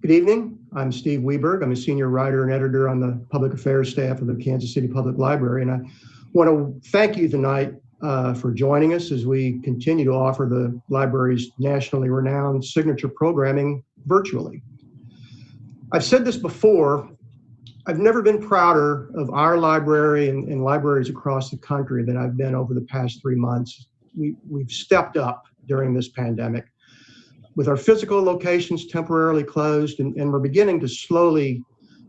Good evening. I'm Steve Weberg. I'm a senior writer and editor on the public affairs staff of the Kansas City Public Library. And I want to thank you tonight for joining us as we continue to offer the library's nationally renowned signature programming virtually. I've said this before, I've never been prouder of our library and libraries across the country than I've been over the past 3 months. We've stepped up during this pandemic. With our physical locations temporarily closed, and we're beginning to slowly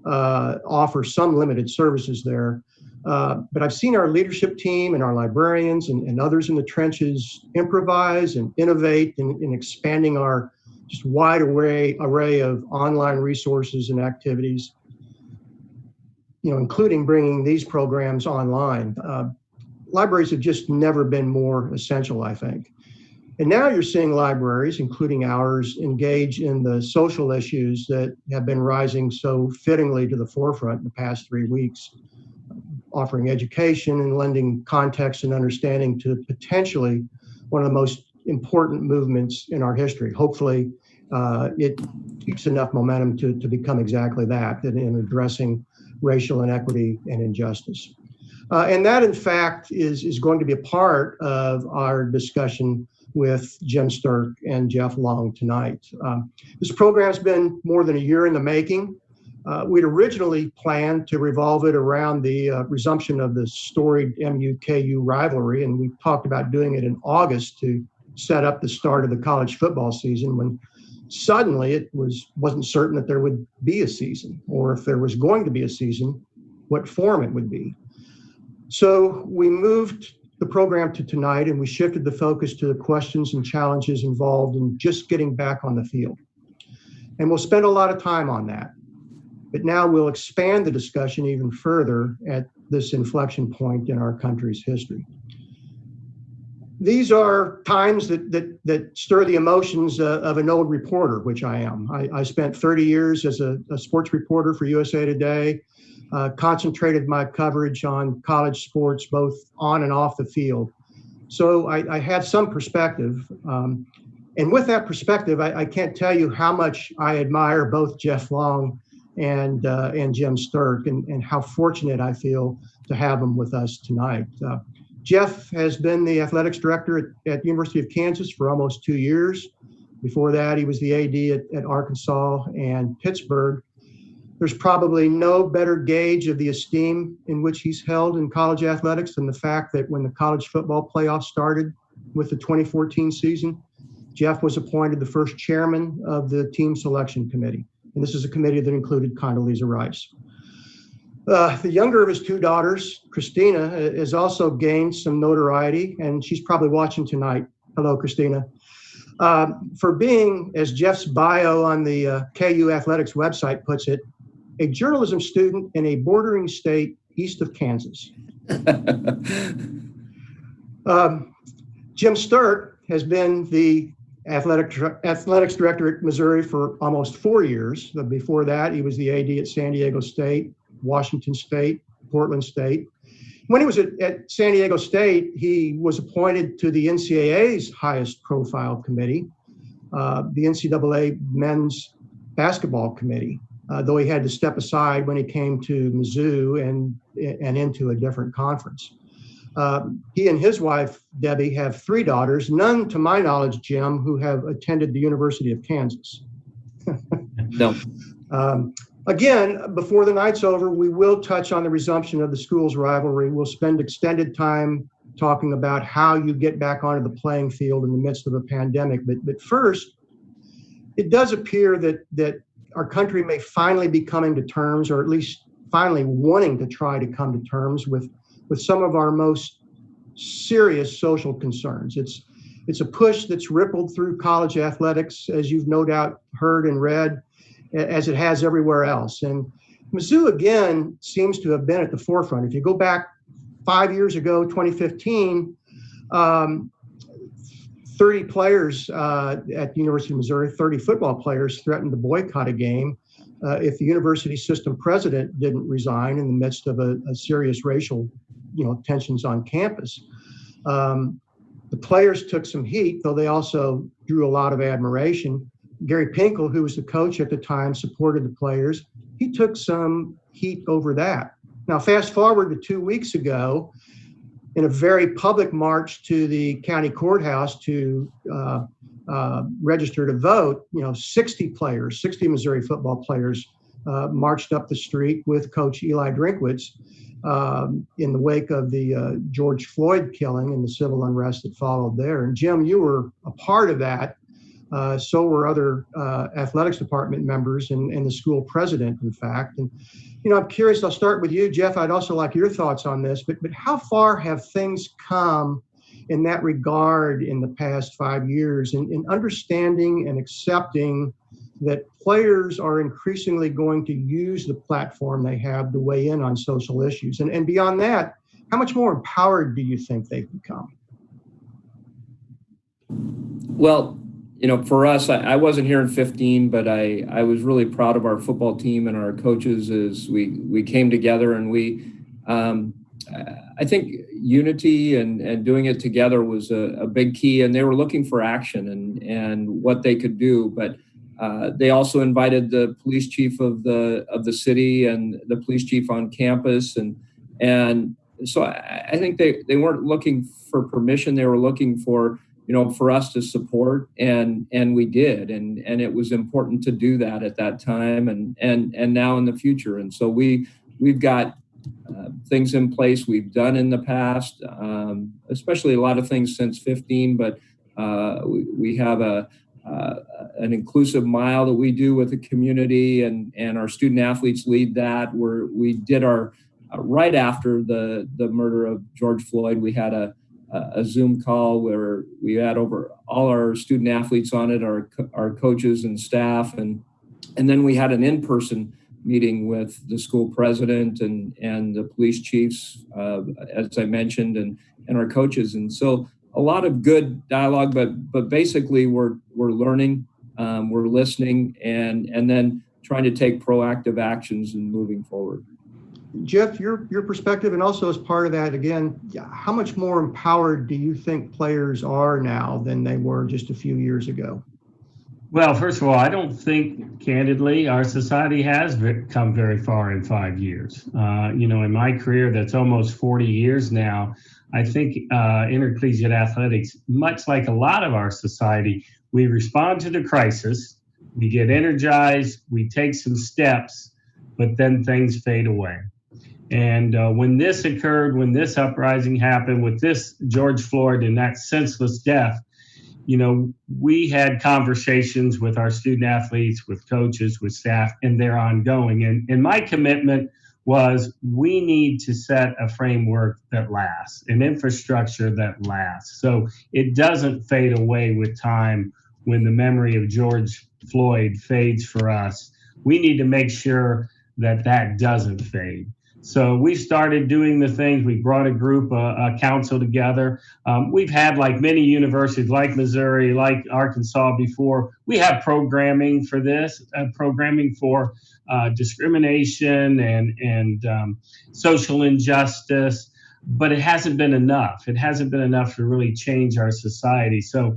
offer some limited services there. But I've seen our leadership team and our librarians and others in the trenches improvise and innovate in expanding our just wide array of online resources and activities, including bringing these programs online. Libraries have just never been more essential, I think. And now you're seeing libraries, including ours, engage in the social issues that have been rising so fittingly to the forefront in the past 3 weeks, offering education and lending context and understanding to potentially one of the most important movements in our history. Hopefully, it keeps enough momentum to become exactly that in addressing racial inequity and injustice. And that, in fact, is going to be a part of our discussion with Jim Sturck and Jeff Long tonight. This program's been more than a year in the making. We'd originally planned to revolve it around the resumption of the storied MU-KU rivalry, and we talked about doing it in August to set up the start of the college football season, when suddenly it wasn't certain that there would be a season, or if there was going to be a season, what form it would be. So we moved the program to tonight, and we shifted the focus to the questions and challenges involved in just getting back on the field. And we'll spend a lot of time on that. But now we'll expand the discussion even further at this inflection point in our country's history. These are times that stir the emotions of an old reporter, which I am. I spent 30 years as a sports reporter for USA Today, concentrated my coverage on college sports, both on and off the field. So I had some perspective. And with that perspective, I can't tell you how much I admire both Jeff Long and Jim Sturck, and how fortunate I feel to have them with us tonight. Jeff has been the athletics director at University of Kansas for almost 2 years. Before that, he was the AD at Arkansas and Pittsburgh. There's probably no better gauge of the esteem in which he's held in college athletics than the fact that when the college football playoffs started with the 2014 season, Jeff was appointed the first chairman of the team selection committee. And this is a committee that included Condoleezza Rice. The younger of his 2 daughters, Christina, has also gained some notoriety, and she's probably watching tonight. Hello, Christina. For being, as Jeff's bio on the KU Athletics website puts it, a journalism student in a bordering state east of Kansas. Jim Sturck has been the athletics director at Missouri for almost 4 years. But before that, he was the AD at San Diego State, Washington State, Portland State. When he was at San Diego State, he was appointed to the NCAA's highest profile committee, the NCAA men's basketball committee, though he had to step aside when he came to Mizzou and into a different conference. He and his wife, Debbie, have 3 daughters, none to my knowledge, Jim, who have attended the University of Kansas. No. Again, before the night's over, we will touch on the resumption of the schools rivalry. We'll spend extended time talking about how you get back onto the playing field in the midst of a pandemic. But first, it does appear that our country may finally be coming to terms, or at least finally wanting to try to come to terms with some of our most serious social concerns. It's a push that's rippled through college athletics, as you've no doubt heard and read, as it has everywhere else. And Mizzou, again, seems to have been at the forefront. If you go back 5 years ago, 2015, 30 players at the University of Missouri, 30 football players threatened to boycott a game if the university system president didn't resign in the midst of a serious racial tensions on campus. The players took some heat, though they also drew a lot of admiration. Gary Pinkel, who was the coach at the time, supported the players. He took some heat over that. Now, fast forward to 2 weeks ago, in a very public march to the county courthouse to register to vote, 60 Missouri football players marched up the street with Coach Eli Drinkwitz in the wake of the George Floyd killing and the civil unrest that followed there. And Jim, you were a part of that. So were other athletics department members and the school president, in fact. And, I'm curious, I'll start with you, Jeff. I'd also like your thoughts on this, but how far have things come in that regard in the past 5 years in understanding and accepting that players are increasingly going to use the platform they have to weigh in on social issues? And beyond that, how much more empowered do you think they've become? Well, for us, I wasn't here in 15, but I was really proud of our football team and our coaches as we came together, and I think unity and doing it together was a big key, and they were looking for action and what they could do. But they also invited the police chief of the city and the police chief on campus, and so I think they weren't looking for permission. They were looking for us to support, and we did, and it was important to do that at that time and now in the future. And so we've got things in place we've done in the past, especially a lot of things since 15, but we have an inclusive mile that we do with the community, and our student athletes lead that. We did our right after the murder of George Floyd, we had a Zoom call where we had over all our student athletes on it, our coaches and staff, and then we had an in-person meeting with the school president and the police chiefs, as I mentioned, and our coaches. And so a lot of good dialogue, but basically we're learning, we're listening, and then trying to take proactive actions and moving forward. Jeff, your perspective, and also as part of that, again, how much more empowered do you think players are now than they were just a few years ago? Well, first of all, I don't think, candidly, our society has come very far in 5 years. In my career, that's almost 40 years now, I think intercollegiate athletics, much like a lot of our society, we respond to the crisis, we get energized, we take some steps, but then things fade away. And when this occurred, when this uprising happened with this George Floyd and that senseless death, we had conversations with our student athletes, with coaches, with staff, and they're ongoing. And my commitment was we need to set a framework that lasts, an infrastructure that lasts, so it doesn't fade away with time. When the memory of George Floyd fades for us, we need to make sure that doesn't fade. So we started doing the things. We brought a group, a council together. We've had, like many universities, like Missouri, like Arkansas before, we have programming for this, programming for discrimination and social injustice, but it hasn't been enough. It hasn't been enough to really change our society. So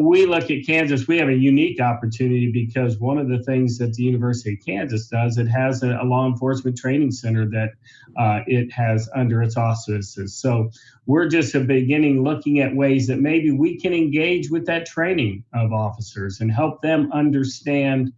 we look at Kansas, we have a unique opportunity because one of the things that the University of Kansas does, it has a law enforcement training center that it has under its auspices. So we're just beginning looking at ways that maybe we can engage with that training of officers and help them understand,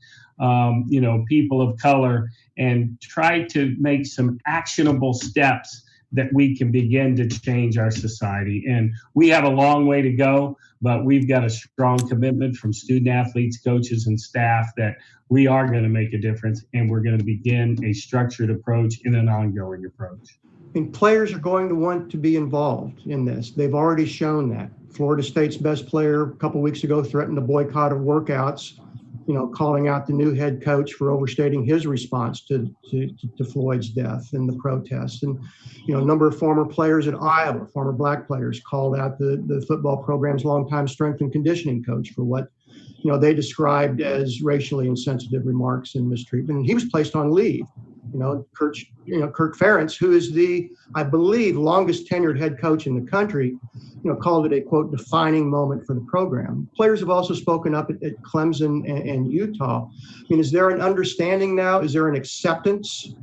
people of color, and try to make some actionable steps that we can begin to change our society. And we have a long way to go, but we've got a strong commitment from student athletes, coaches, and staff that we are going to make a difference, and we're going to begin a structured approach and an ongoing approach. And players are going to want to be involved in this. They've already shown that. Florida State's best player a couple weeks ago threatened a boycott of workouts, calling out the new head coach for overstating his response to Floyd's death and the protests. And, a number of former players at Iowa, former black players, called out the football program's longtime strength and conditioning coach for what, they described as racially insensitive remarks and mistreatment. And he was placed on leave. Kirk Ferentz, who is the, I believe, longest tenured head coach in the country, called it a, quote, defining moment for the program. Players have also spoken up at Clemson and Utah. I mean, is there an understanding now? Is there an acceptance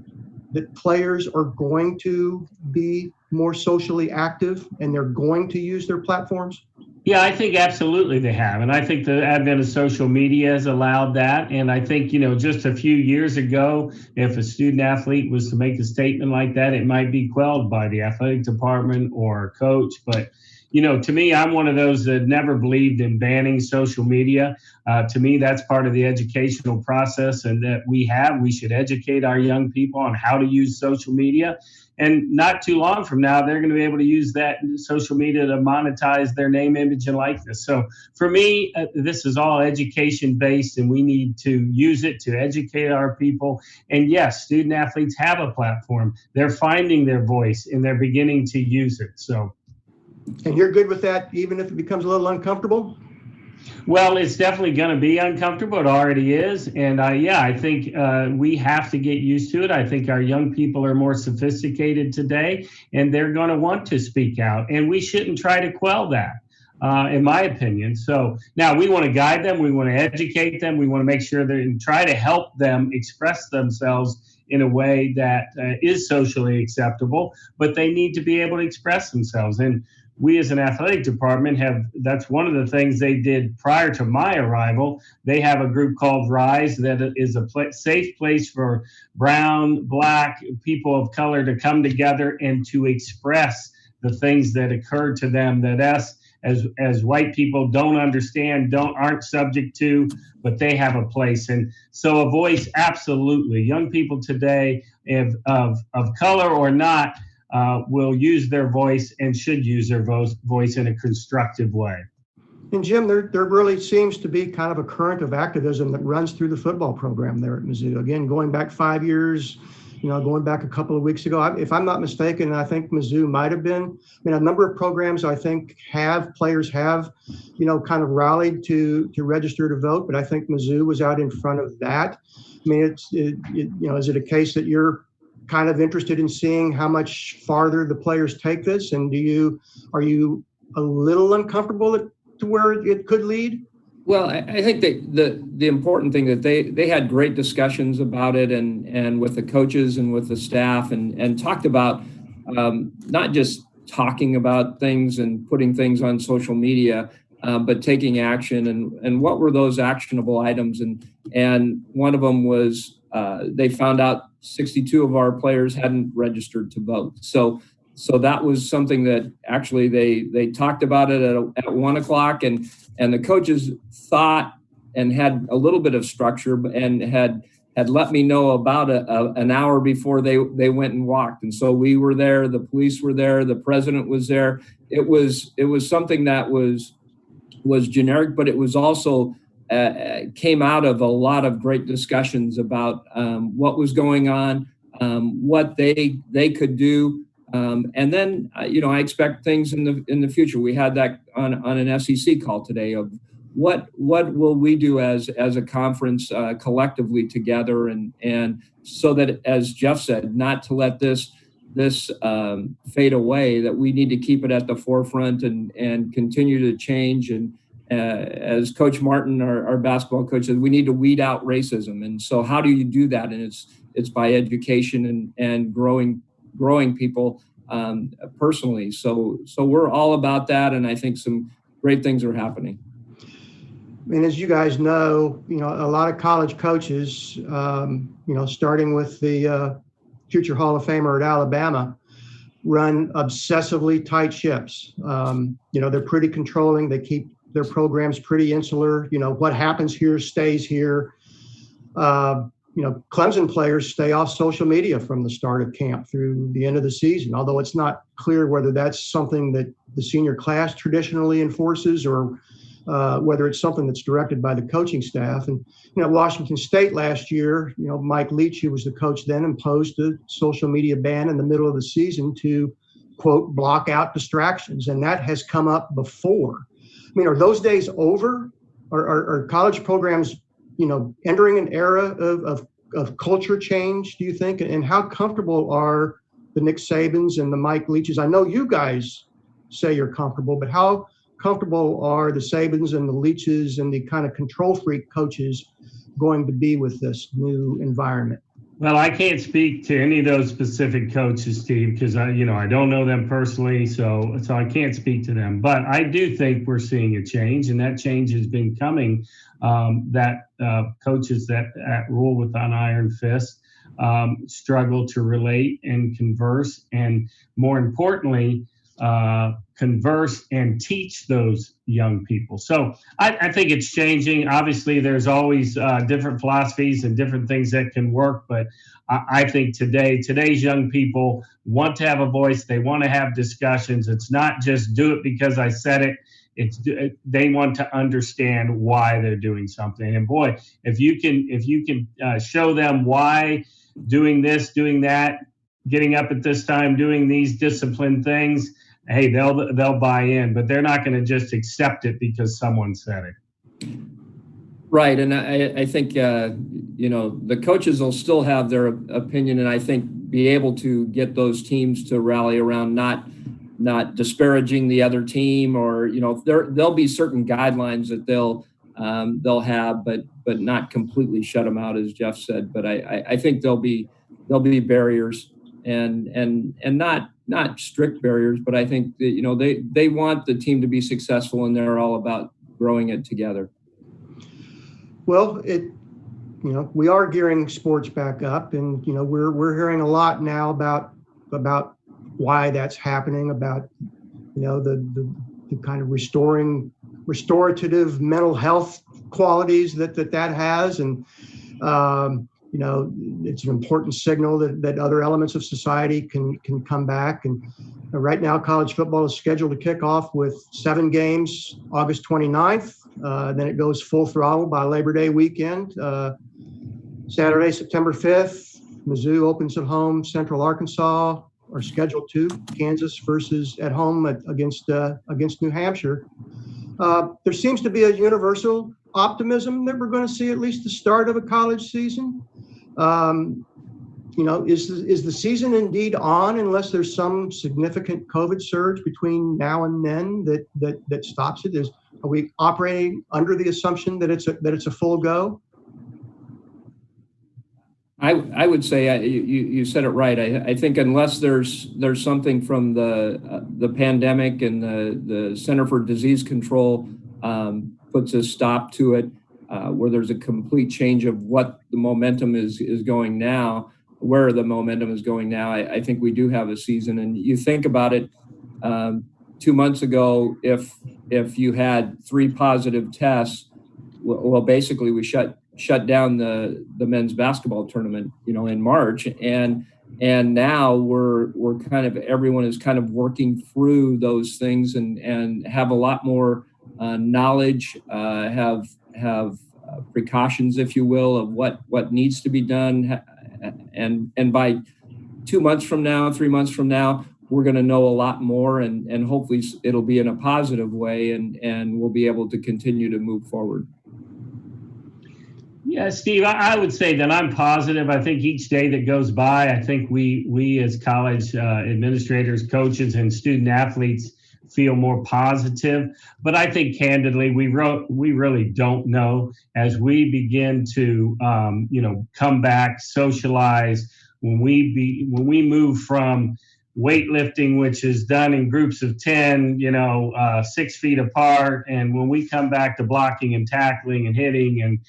that players are going to be more socially active and they're going to use their platforms? Yeah, I think absolutely they have. And I think the advent of social media has allowed that. And I think, just a few years ago, if a student athlete was to make a statement like that, it might be quelled by the athletic department or coach. But, to me, I'm one of those that never believed in banning social media. To me, that's part of the educational process and that we should educate our young people on how to use social media. And not too long from now, they're going to be able to use that social media to monetize their name, image, and likeness. So for me, this is all education based, and we need to use it to educate our people. And yes, student athletes have a platform. They're finding their voice and they're beginning to use it. So. And you're good with that, even if it becomes a little uncomfortable? Well, it's definitely going to be uncomfortable. It already is. And I think we have to get used to it. I think our young people are more sophisticated today, and they're going to want to speak out. And we shouldn't try to quell that, in my opinion. So now we want to guide them. We want to educate them. We want to make sure and try to help them express themselves in a way that is socially acceptable, but they need to be able to express themselves. And we as an athletic department that's one of the things they did prior to my arrival. They have a group called RISE that is a safe place for brown, black, people of color to come together and to express the things that occur to them that as white people don't understand, aren't subject to, but they have a place. And so a voice, absolutely. Young people today, of color or not, will use their voice and should use their voice in a constructive way. And Jim, there really seems to be kind of a current of activism that runs through the football program there at Mizzou. Again, going back 5 years, going back a couple of weeks ago, if I'm not mistaken, I think Mizzou might have been, a number of programs I think players have, kind of rallied to register to vote, but I think Mizzou was out in front of that. I mean, is it a case that you're kind of interested in seeing how much farther the players take this? And are you a little uncomfortable to where it could lead? Well, I think that the important thing that they had great discussions about it and with the coaches and with the staff and talked about not just talking about things and putting things on social media, but taking action and what were those actionable items. And one of them was they found out 62 of our players hadn't registered to vote. So that was something that actually they talked about it at 1 o'clock and the coaches thought and had a little bit of structure and had let me know about an hour before they went and walked. And so we were there, the police were there, the president was there. It was something that was generic, but it was also came out of a lot of great discussions about what was going on, what they could do. And then, I expect things in the future. We had that on an SEC call today of what will we do as a conference collectively together, and so that, as Jeff said, not to let this fade away, that we need to keep it at the forefront and continue to change. And as Coach Martin, our basketball coach, said, we need to weed out racism. And so how do you do that? And it's by education and growing people personally. So we're all about that, and I think some great things are happening. And as you guys know, a lot of college coaches, starting with the future Hall of Famer at Alabama, run obsessively tight ships. They're pretty controlling. They keep their programs pretty insular. What happens here stays here. Clemson players stay off social media from the start of camp through the end of the season, although it's not clear whether that's something that the senior class traditionally enforces or whether it's something that's directed by the coaching staff. And, Washington State last year, Mike Leach, who was the coach then, imposed a social media ban in the middle of the season to, quote, block out distractions. And that has come up before. I mean, are those days over? Are college programs, entering an era of of culture change, do you think? And how comfortable are the Nick Sabans and the Mike Leaches? I know you guys say you're comfortable, but how comfortable are the Sabans and the Leaches and the kind of control freak coaches going to be with this new environment? Well, I can't speak to any of those specific coaches, Steve, because I don't know them personally, so I can't speak to them. But I do think we're seeing a change, and that change has been coming. That coaches that rule with an iron fist struggle to relate and converse, and more importantly, converse and teach those young people. So I think it's changing. Obviously, there's always different philosophies and different things that can work, but I think today's young people want to have a voice. They want to have discussions. It's not just do it because I said it. They want to understand why they're doing something. And boy, if you can show them why doing this, doing that, getting up at this time, doing these disciplined things, hey, they'll buy in, but they're not going to just accept it because someone said it. Right, and I think the coaches will still have their opinion, and I think be able to get those teams to rally around not disparaging the other team, or there'll be certain guidelines that they'll have, but not completely shut them out, as Jeff said. But I think there'll be barriers, and not strict barriers, but I think that, they want the team to be successful, and they're all about growing it together. Well, we are gearing sports back up, and we're hearing a lot now about why that's happening, about the kind of restorative mental health qualities that has, and it's an important signal that other elements of society can come back. And right now, college football is scheduled to kick off with 7 games August 29th. Then it goes full throttle by Labor Day weekend. Saturday, September 5th, Mizzou opens at home. Central Arkansas are scheduled to. Kansas versus at home against New Hampshire. There seems to be a universal optimism that we're going to see at least the start of a college season. Is the season indeed on, unless there's some significant COVID surge between now and then that stops it? Are we operating under the assumption that it's a full go? I would say you said it right. I think unless there's something from the pandemic and the Center for Disease Control puts a stop to it, where there's a complete change of what the momentum is going now, where the momentum is going now, I think we do have a season. And you think about it, 2 months ago, if you had 3 positive tests, well, basically we shut down the men's basketball tournament, in March, and now we're kind of, everyone is kind of working through those things and have a lot more knowledge, have precautions, if you will, of what needs to be done, and by 2 months from now, 3 months from now, we're going to know a lot more, and hopefully it'll be in a positive way, and we'll be able to continue to move forward. Yeah, Steve, I would say that I'm positive. I think each day that goes by, I think we as college administrators, coaches, and student athletes feel more positive. But I think candidly, we really don't know as we begin to come back, socialize. When we move from weightlifting, which is done in groups of 10, 6 feet apart, and when we come back to blocking and tackling and hitting, and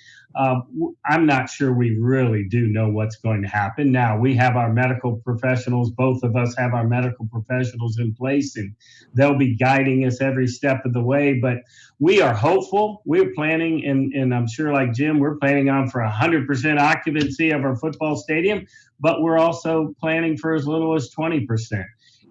I'm not sure we really do know what's going to happen. Now, we have our medical professionals, both of us have our medical professionals in place, and they'll be guiding us every step of the way. But we are hopeful. We're planning, and I'm sure like Jim, we're planning on for 100% occupancy of our football stadium, but we're also planning for as little as 20%.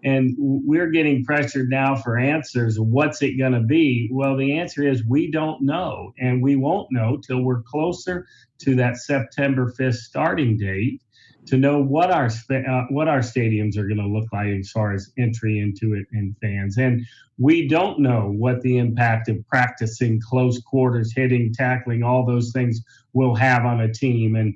And we're getting pressured now for answers. What's it going to be? Well, the answer is we don't know, and we won't know till we're closer to that September 5th starting date to know what our stadiums are going to look like as far as entry into it and fans. And we don't know what the impact of practicing close quarters, hitting, tackling, all those things will have on a team. And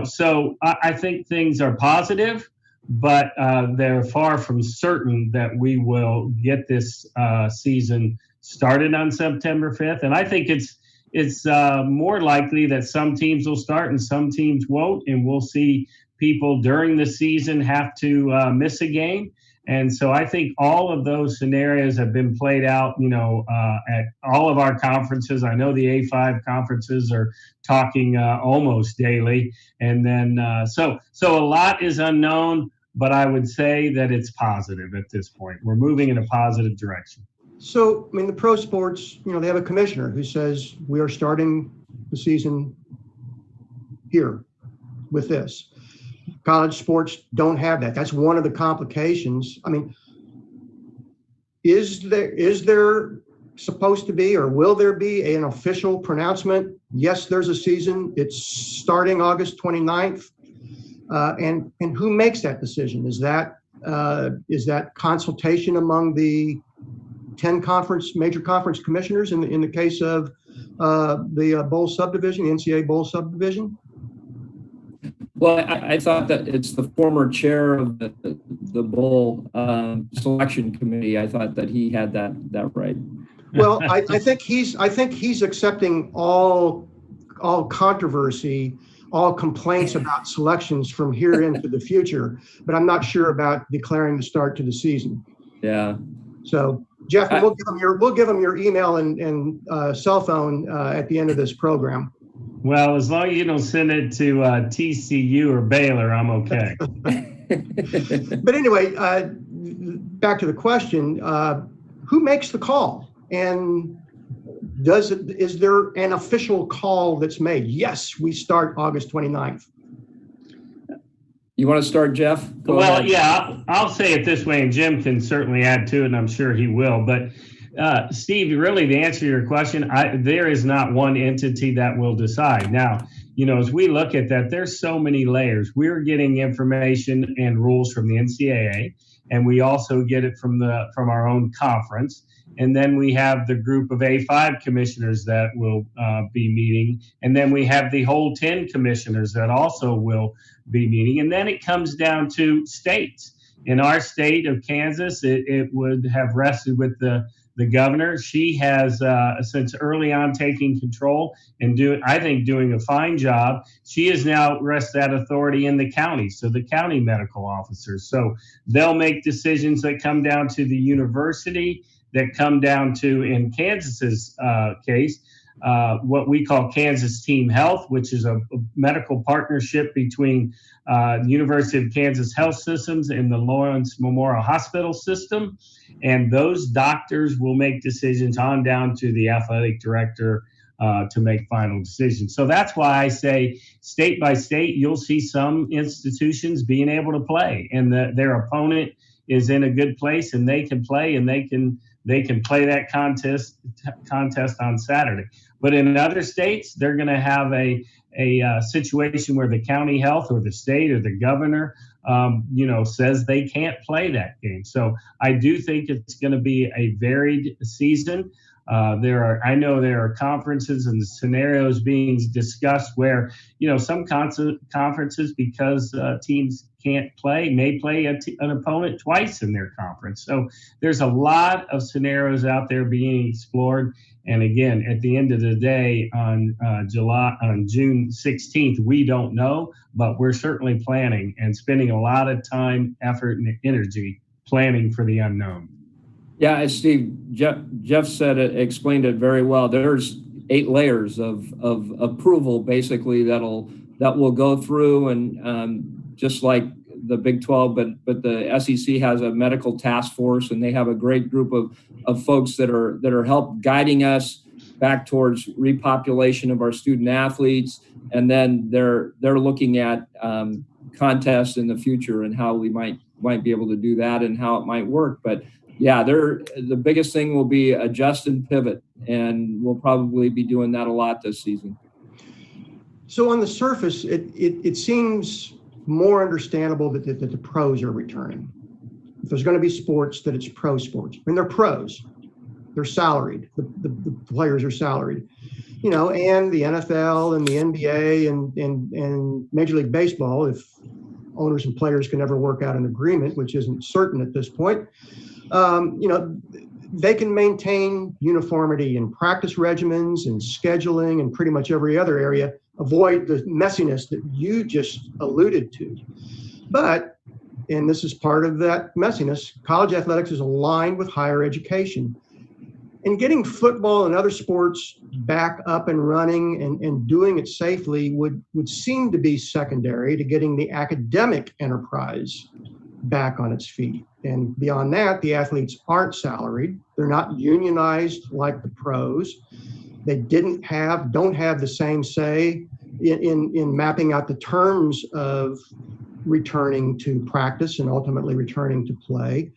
So I think things are positive, but they're far from certain that we will get this season started on September 5th. And I think it's more likely that some teams will start and some teams won't, and we'll see people during the season have to miss a game. And so I think all of those scenarios have been played out, at all of our conferences. I know the A5 conferences are talking almost daily. And then, so a lot is unknown, but I would say that it's positive at this point. We're moving in a positive direction. So, the pro sports, they have a commissioner who says we are starting the season here with this. College sports don't have that. That's one of the complications. Is there supposed to be, or will there be an official pronouncement? Yes, there's a season. It's starting August 29th. And who makes that decision? Is that consultation among the 10 major conference commissioners in the case of the bowl subdivision, the NCAA bowl subdivision? Well, I thought that it's the former chair of the bowl selection committee. I thought that he had that right. Well, I think he's accepting all controversy, all complaints about selections from here into the future, but I'm not sure about declaring the start to the season. Yeah. So, Jeff, we'll give them your email and cell phone at the end of this program. Well, as long as you don't send it to TCU or Baylor, I'm okay. But anyway, back to the question: who makes the call, and is there an official call that's made? Yes, we start August 29th. You want to start, Jeff? Go ahead. Yeah, I'll say it this way, and Jim can certainly add to it, and I'm sure he will. But Steve, really, to answer your question, there is not one entity that will decide. Now, as we look at that, there's so many layers. We're getting information and rules from the NCAA, and we also get it from our own conference. And then we have the group of A5 commissioners that will be meeting. And then we have the whole 10 commissioners that also will be meeting. And then it comes down to states. In our state of Kansas, it would have rested with the governor. She has, since early on, taking control and doing a fine job. She has now rests that authority in the county, so the county medical officers. So they'll make decisions that come down to the university, that come down to, in Kansas's case, what we call Kansas Team Health, which is a medical partnership between the University of Kansas Health Systems and the Lawrence Memorial Hospital System. And those doctors will make decisions on down to the athletic director to make final decisions. So that's why I say state by state, you'll see some institutions being able to play, and their opponent is in a good place and they can play, and they can play that contest on Saturday. But in other states, they're going to have a situation where the county health or the state or the governor, says they can't play that game. So I do think it's going to be a varied season. I know there are conferences and scenarios being discussed where, some conferences, because teams can't play, may play an opponent twice in their conference. So there's a lot of scenarios out there being explored. And again, at the end of the day, on June 16th, we don't know, but we're certainly planning and spending a lot of time, effort, and energy planning for the unknown. Yeah, Steve, Jeff said it, explained it very well. There's 8 layers of approval, basically, that will go through, and just like the Big 12, but the SEC has a medical task force, and they have a great group of folks that are help guiding us back towards repopulation of our student athletes, and then they're looking at contests in the future and how we might be able to do that and how it might work, but. Yeah, the biggest thing will be adjust and pivot, and we'll probably be doing that a lot this season. So on the surface, it seems more understandable that the pros are returning. If there's going to be sports, that it's pro sports. They're pros. They're salaried. The players are salaried. and the NFL and the NBA and Major League Baseball, if owners and players can ever work out an agreement, which isn't certain at this point, they can maintain uniformity in practice regimens and scheduling and pretty much every other area, avoid the messiness that you just alluded to. But, and this is part of that messiness, college athletics is aligned with higher education. And getting football and other sports back up and running and doing it safely would seem to be secondary to getting the academic enterprise back on its feet. And beyond that, the athletes aren't salaried. They're not unionized like the pros. They don't have the same say in mapping out the terms of returning to practice and ultimately returning to play.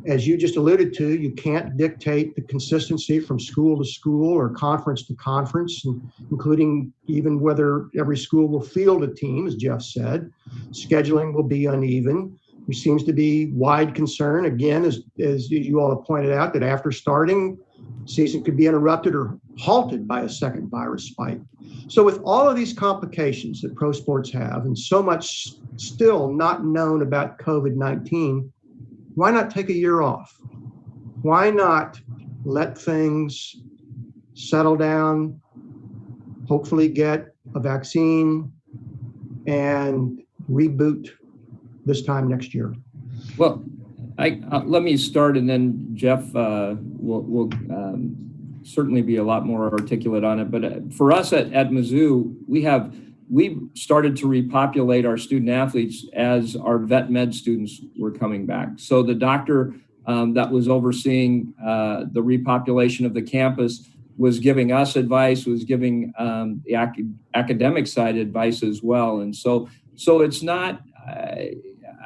As you just alluded to, you can't dictate the consistency from school to school or conference to conference, including even whether every school will field a team, as Jeff said. Scheduling will be uneven. There seems to be wide concern, again, as you all have pointed out, that after starting, season could be interrupted or halted by a second virus spike. So with all of these complications that pro sports have and so much still not known about COVID-19, why not take a year off? Why not let things settle down, hopefully get a vaccine, and reboot this time next year? Well, let me start, and then Jeff will certainly be a lot more articulate on it. But for us at Mizzou, we started to repopulate our student athletes as our vet med students were coming back. So the doctor that was overseeing the repopulation of the campus was giving us advice, was giving the academic side advice as well. And so it's not.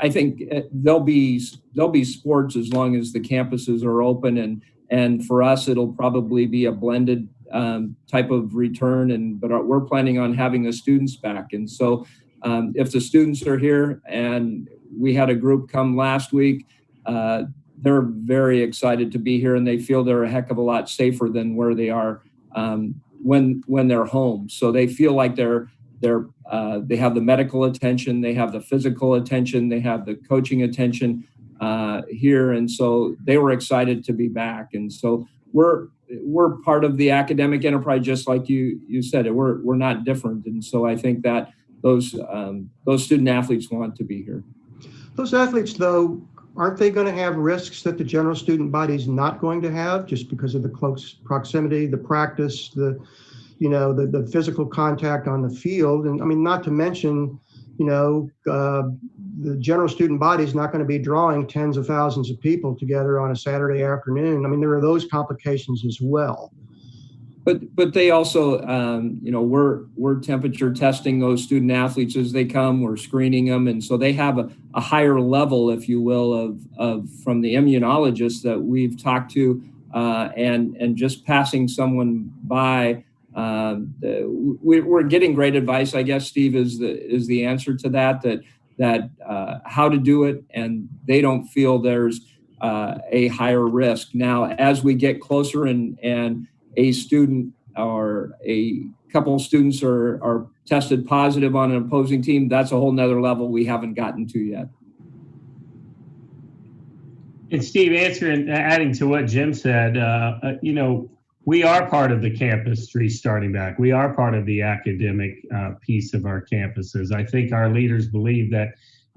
I think there'll be sports as long as the campuses are open, and for us it'll probably be a blended type of return, but we're planning on having the students back. And so if the students are here, and we had a group come last week, they're very excited to be here, and they feel they're a heck of a lot safer than where they are when they're home. So they feel like they have the medical attention, they have the physical attention, they have the coaching attention here, and so they were excited to be back. And so we're part of the academic enterprise, just like you said. We're not different, and so I think that those student athletes want to be here. Those athletes, though, aren't they going to have risks that the general student body is not going to have, just because of the close proximity, the practice, the physical contact on the field? And I mean, not to mention, the general student body is not going to be drawing tens of thousands of people together on a Saturday afternoon. I mean, there are those complications as well. But they also, we're temperature testing those student athletes as they come. We're screening them, and so they have a higher level, if you will, of from the immunologists that we've talked to, and just passing someone by. We're getting great advice, I guess, Steve, is the answer to that how to do it, and they don't feel there's a higher risk. Now, as we get closer and a student or a couple of students are tested positive on an opposing team, that's a whole nother level we haven't gotten to yet. And Steve, adding to what Jim said, we are part of the campus restarting back. We are part of the academic piece of our campuses. I think our leaders believe that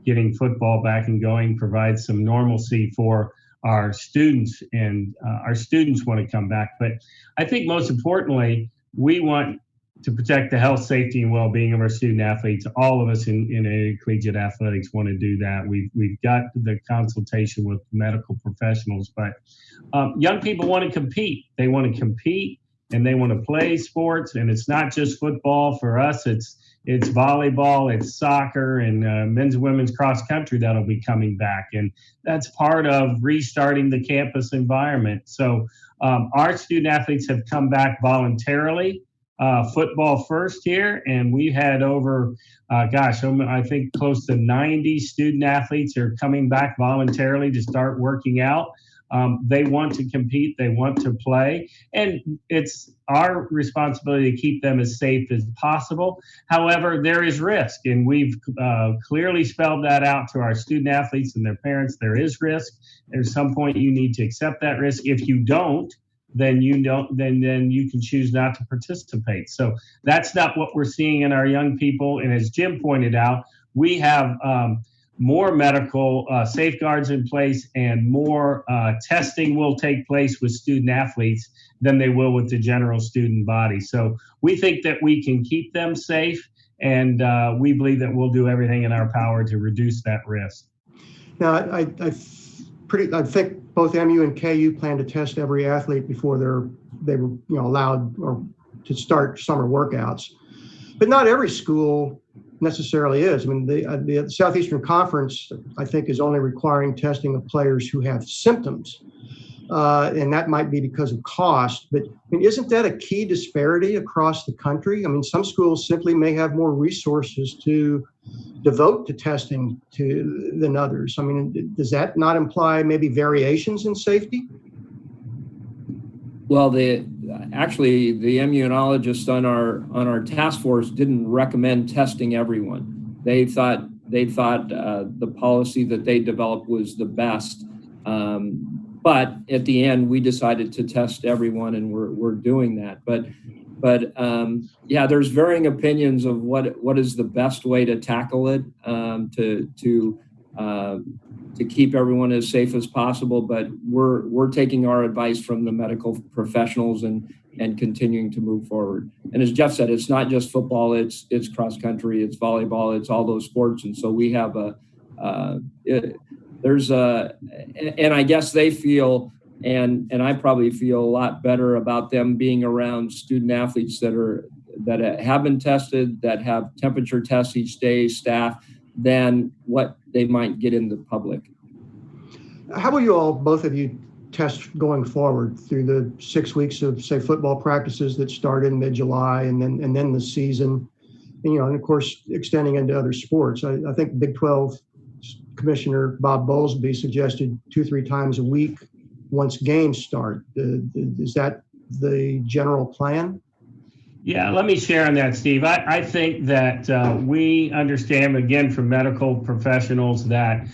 getting football back and going provides some normalcy for our students, and our students want to come back. But I think most importantly, we want to protect the health, safety, and well-being of our student athletes. All of us in collegiate athletics want to do that. We've got the consultation with medical professionals, but young people want to compete. They want to compete, and they want to play sports. And it's not just football. For us, it's volleyball, it's soccer, and men's and women's cross country that'll be coming back. And that's part of restarting the campus environment. So our student athletes have come back voluntarily. Football first here, and we had over, I think close to 90 student athletes are coming back voluntarily to start working out. They want to compete, they want to play, and it's our responsibility to keep them as safe as possible. However, there is risk, and we've clearly spelled that out to our student athletes and their parents. There is risk. At some point, you need to accept that risk. If you don't, then you can choose not to participate. So that's not what we're seeing in our young people. And as Jim pointed out, we have more medical safeguards in place, and more testing will take place with student athletes than they will with the general student body. So we think that we can keep them safe, and we believe that we'll do everything in our power to reduce that risk. Now, I think both MU and KU plan to test every athlete before they were allowed or to start summer workouts, but not every school necessarily is. I mean, the Southeastern Conference, I think, is only requiring testing of players who have symptoms, and that might be because of cost. But I mean, isn't that a key disparity across the country? I mean, some schools simply may have more resources to devote to testing than others. I mean, does that not imply maybe variations in safety? Well, actually, the immunologists on our task force didn't recommend testing everyone. They thought the policy that they developed was the best. But at the end, we decided to test everyone, and we're doing that. But yeah, there's varying opinions of what is the best way to tackle it, to keep everyone as safe as possible. But we're taking our advice from the medical professionals and continuing to move forward. And as Jeff said, it's not just football, it's cross country, it's volleyball, it's all those sports. And so we have and I guess they feel, and I probably feel a lot better about them being around student athletes that have been tested, that have temperature tests each day, staff, than what they might get in the public. How will you all, both of you, test going forward through the 6 weeks of, say, football practices that start in mid-July, and then the season, and of course extending into other sports? I think Big 12 Commissioner Bob Bowlesby suggested 2-3 times a week once games start. Is that the general plan? Yeah, let me share on that, Steve. I think that we understand, again, from medical professionals, that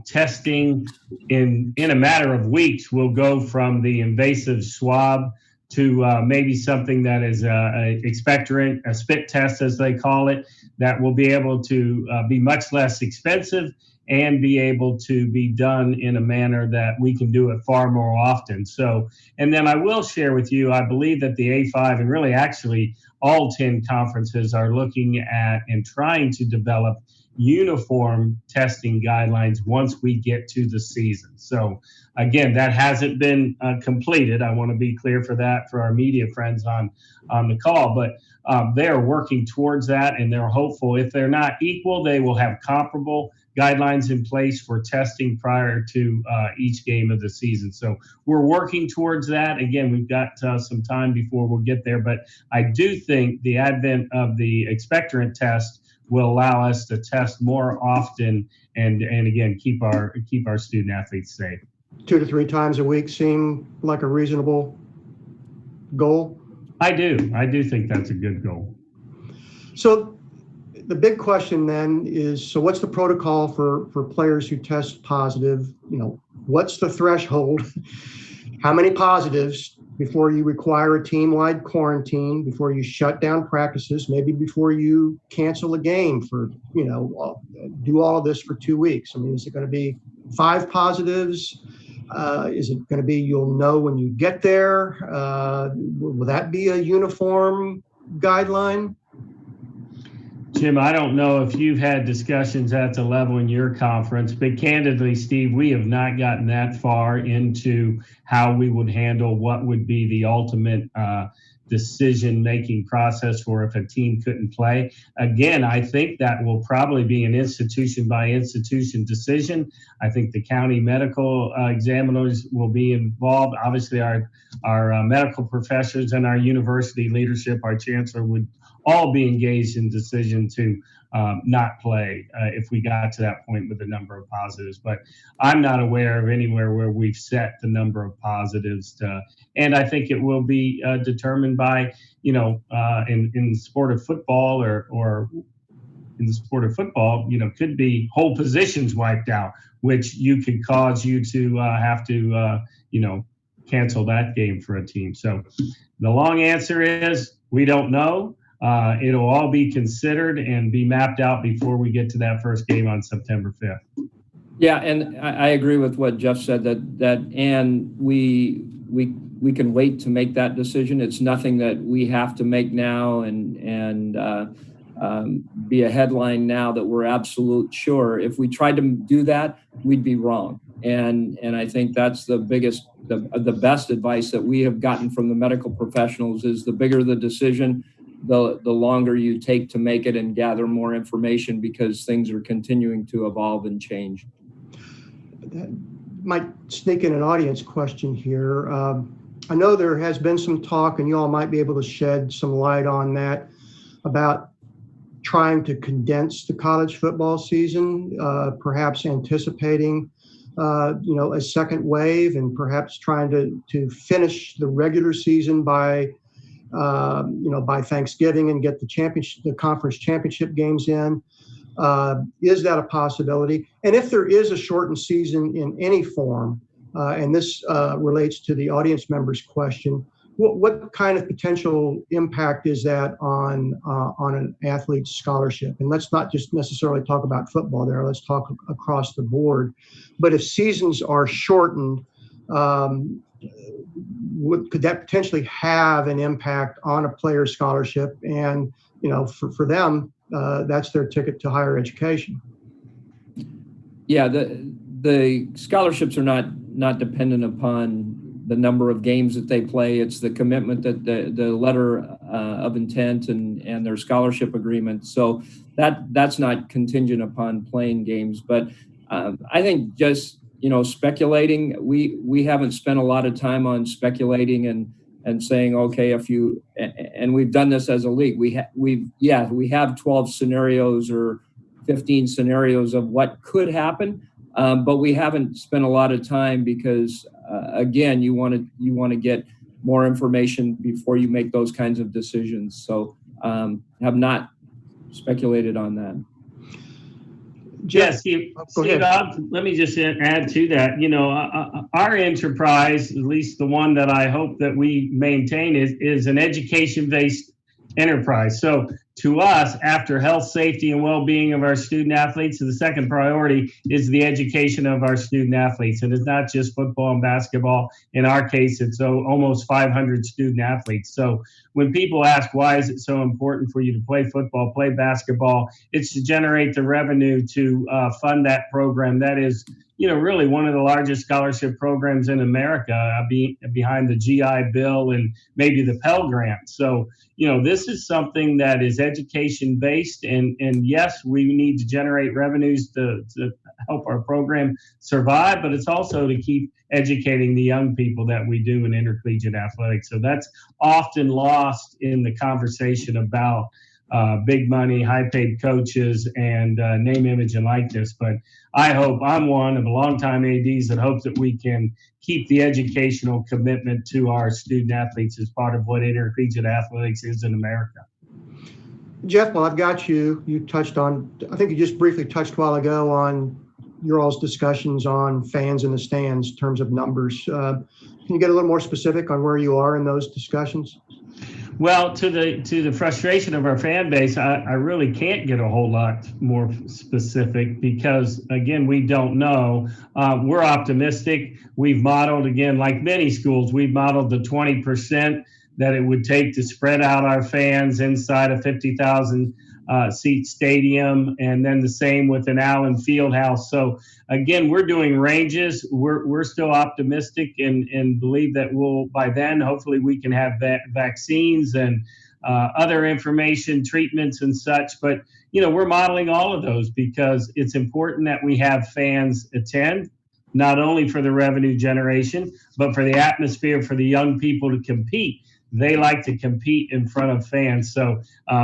testing in a matter of weeks will go from the invasive swab to maybe something that is a expectorant, a spit test, as they call it, that will be able to be much less expensive and be able to be done in a manner that we can do it far more often. So, and then I will share with you, I believe that the A5 and really actually all 10 conferences are looking at and trying to develop uniform testing guidelines once we get to the season. So again, that hasn't been completed. I want to be clear for that for our media friends on the call, but they are working towards that, and they're hopeful. If they're not equal, they will have comparable guidelines in place for testing prior to each game of the season. So we're working towards that. Again, we've got some time before we'll get there, but I do think the advent of the expectorant test will allow us to test more often and again keep our student athletes safe. 2 to 3 times a week seem like a reasonable goal? I do think that's a good goal. So the big question then is, so what's the protocol for players who test positive? What's the threshold? How many positives before you require a team-wide quarantine, before you shut down practices, maybe before you cancel a game for, do all of this for 2 weeks? I mean, is it going to be 5 positives? Is it going to be you'll know when you get there? Will that be a uniform guideline? Jim, I don't know if you've had discussions at the level in your conference, but candidly, Steve, we have not gotten that far into how we would handle what would be the ultimate decision-making process for if a team couldn't play. Again, I think that will probably be an institution-by-institution decision. I think the county medical examiners will be involved. Obviously, our medical professors and our university leadership, our chancellor, would all be engaged in decision to not play if we got to that point with the number of positives. But I'm not aware of anywhere where we've set the number of positives and I think it will be determined by, in the sport of football or in the sport of football, could be whole positions wiped out, which could cause you to have to, cancel that game for a team. So the long answer is we don't know. It'll all be considered and be mapped out before we get to that first game on September 5th. Yeah, and I agree with what Jeff said, and we can wait to make that decision. It's nothing that we have to make now and be a headline now that we're absolute sure. If we tried to do that, we'd be wrong. And I think that's the best advice that we have gotten from the medical professionals is the bigger the decision, the longer you take to make it and gather more information because things are continuing to evolve and change. That might sneak in an audience question here. I know there has been some talk, and you all might be able to shed some light on that, about trying to condense the college football season, perhaps anticipating a second wave, and perhaps trying to finish the regular season by Thanksgiving and get the conference championship games in. Is that a possibility? And if there is a shortened season in any form, and this relates to the audience member's question, what kind of potential impact is that on an athlete's scholarship? And let's not just necessarily talk about football there. Let's talk across the board. But if seasons are shortened, could that potentially have an impact on a player's scholarship? And for them, that's their ticket to higher education. Yeah, the scholarships are not dependent upon the number of games that they play. It's the commitment that the letter of intent and their scholarship agreement. So that's not contingent upon playing games. But I think just speculating. We haven't spent a lot of time on speculating and saying, okay, and we've done this as a league. We have 12 scenarios or 15 scenarios of what could happen. But we haven't spent a lot of time because, again, you want to get more information before you make those kinds of decisions. So have not speculated on that. Yes, Steve, let me just add to that. Our enterprise, at least the one that I hope that we maintain, is an education-based enterprise. So to us, after health, safety, and well-being of our student athletes, the second priority is the education of our student athletes. And it's not just football and basketball. In our case, it's almost 500 student athletes. So when people ask, why is it so important for you to play football, play basketball, it's to generate the revenue to fund that program. That is, really one of the largest scholarship programs in America, behind the GI Bill and maybe the Pell Grant. So, this is something that is education-based, and yes, we need to generate revenues to help our program survive, but it's also to keep educating the young people that we do in intercollegiate athletics. So that's often lost in the conversation about big money, high-paid coaches, and name, image, and likeness. But I'm one of the longtime ADs that hopes that we can keep the educational commitment to our student athletes as part of what intercollegiate athletics is in America. Jeff, well, I've got you. You touched on, I think you just briefly touched a while ago on your all's discussions on fans in the stands in terms of numbers. Can you get a little more specific on where you are in those discussions? Well, to the frustration of our fan base, I really can't get a whole lot more specific because, again, we don't know. We're optimistic. We've modeled, again, like many schools, we've modeled the 20% that it would take to spread out our fans inside a 50,000 seat stadium, and then the same with an Allen Fieldhouse. So again, we're doing ranges. We're still optimistic and believe that by then, hopefully we can have vaccines and other information, treatments and such. But, we're modeling all of those because it's important that we have fans attend, not only for the revenue generation, but for the atmosphere for the young people to compete. they like to compete in front of fans. So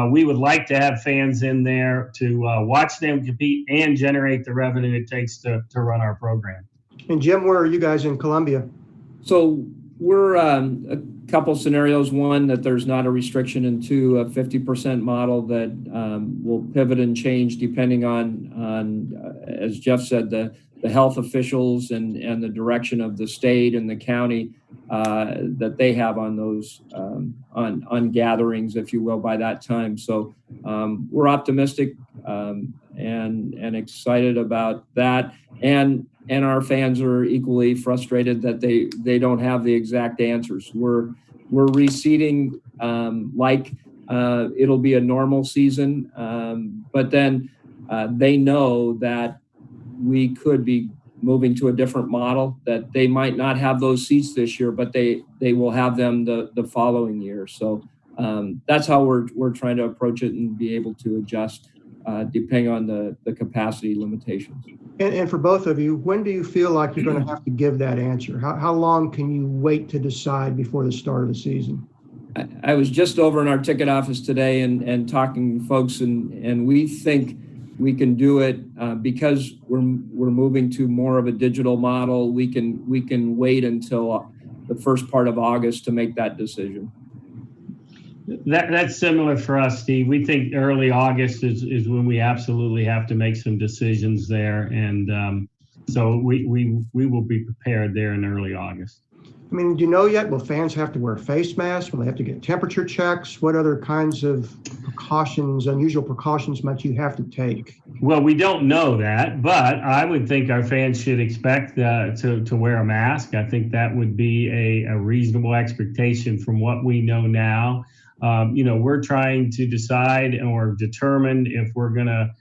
we would like to have fans in there to watch them compete and generate the revenue it takes to run our program. And Jim, where are you guys in Columbia? So we're a couple scenarios. One, that there's not a restriction, and two, a 50% model that will pivot and change depending on as Jeff said, the health officials and the direction of the state and the county that they have on those on gatherings, if you will, by that time. So we're optimistic and excited about that. And our fans are equally frustrated that they don't have the exact answers. We're reseeding like it'll be a normal season, but then they know that we could be moving to a different model, that they might not have those seats this year, but they will have them the following year. So that's how we're trying to approach it and be able to adjust depending on the capacity limitations. And for both of you, when do you feel like you're going to have to give that answer? How long can you wait to decide before the start of the season? I was just over in our ticket office today and talking to folks, and we think we can do it because we're moving to more of a digital model. We can wait until the first part of August to make that decision. That's similar for us, Steve. We think early August is when we absolutely have to make some decisions there, and so we will be prepared there in early August. I mean, do you know yet? Will fans have to wear face masks? Will they have to get temperature checks? What other kinds of precautions, unusual precautions, might you have to take? Well, we don't know that, but I would think our fans should expect to wear a mask. I think that would be a reasonable expectation from what we know now. We're trying to decide or determine if we're going to,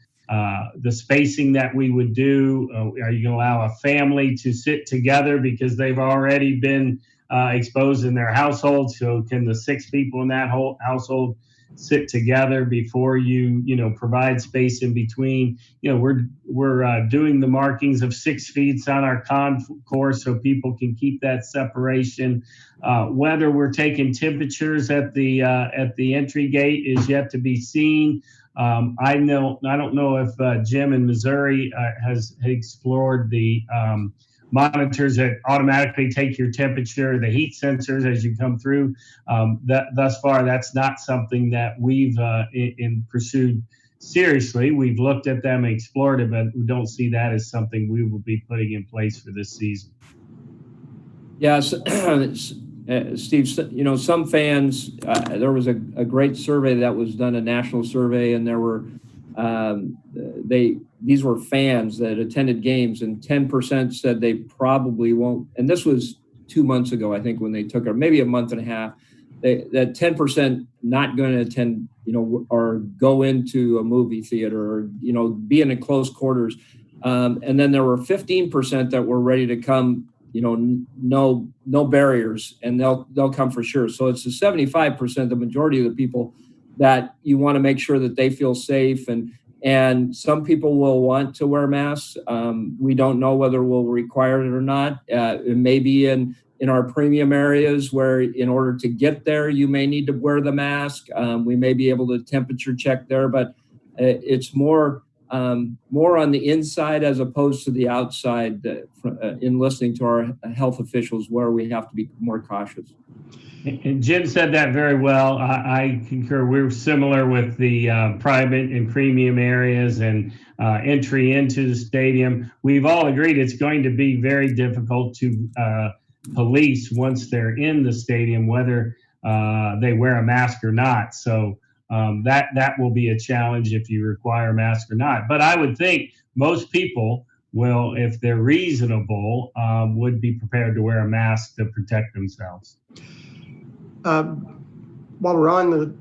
the spacing that we would do. Are you going to allow a family to sit together because they've already been exposed in their household? So can the 6 people in that whole household sit together before you provide space in between? We're doing the markings of 6 feet on our concourse so people can keep that separation. Whether we're taking temperatures at the entry gate is yet to be seen. I don't know if Jim in Missouri has explored the monitors that automatically take your temperature, the heat sensors as you come through. Thus far, that's not something that we've pursued seriously. We've looked at them, explored it, but we don't see that as something we will be putting in place for this season. Yes, Steve, some fans, there was a great survey that was done, a national survey, and there were these were fans that attended games, and 10% said they probably won't. And this was 2 months ago, I think, when they took it, maybe a month and a half. That 10% not going to attend, or go into a movie theater, or be in a close quarters. And then there were 15% that were ready to come. No barriers, and they'll come for sure. So it's the 75%, the majority of the people, that you want to make sure that they feel safe. And some people will want to wear masks. We don't know whether we'll require it or not. It may be in our premium areas where, in order to get there, you may need to wear the mask. We may be able to temperature check there, but it's more on the inside as opposed to the outside, in listening to our health officials, where we have to be more cautious. And Jim said that very well. I concur. We're similar with the private and premium areas and entry into the stadium. We've all agreed it's going to be very difficult to police once they're in the stadium, whether they wear a mask or not. So that will be a challenge if you require a mask or not. But I would think most people will, if they're reasonable, would be prepared to wear a mask to protect themselves. While we're on the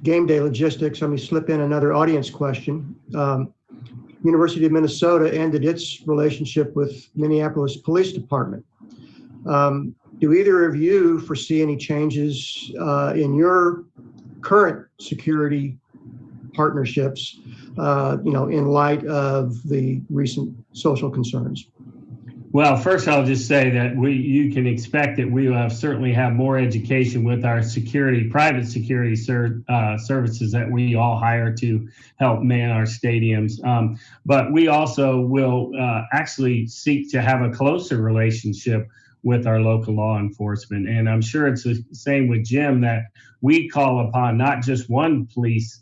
game day logistics, let me slip in another audience question. University of Minnesota ended its relationship with Minneapolis Police Department. Do either of you foresee any changes in your current security partnerships, in light of the recent social concerns? Well, first I'll just say that you can expect that we will certainly have more education with our private security services that we all hire to help man our stadiums. But we also will actually seek to have a closer relationship with our local law enforcement. And I'm sure it's the same with Jim, that we call upon not just one police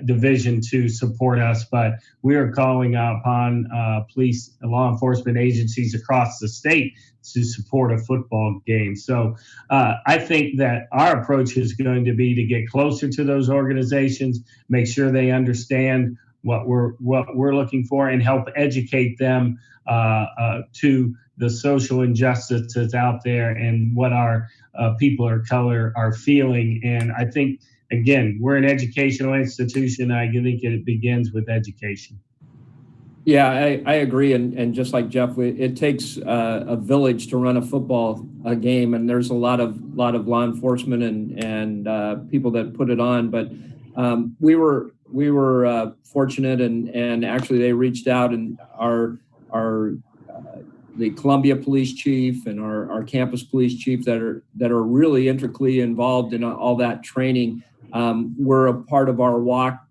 division to support us, but we are calling upon police and law enforcement agencies across the state to support a football game. So I think that our approach is going to be to get closer to those organizations, make sure they understand what we're looking for, and help educate them to the social injustices out there and what our people of color are feeling. And I think, again, we're an educational institution. I think it begins with education. Yeah, I agree. And just like Jeff, it takes a village to run a football game, and there's a lot of law enforcement and people that put it on. But we were fortunate, and actually they reached out, and our the Columbia police chief and our campus police chief that are really intricately involved in all that training were a part of our walk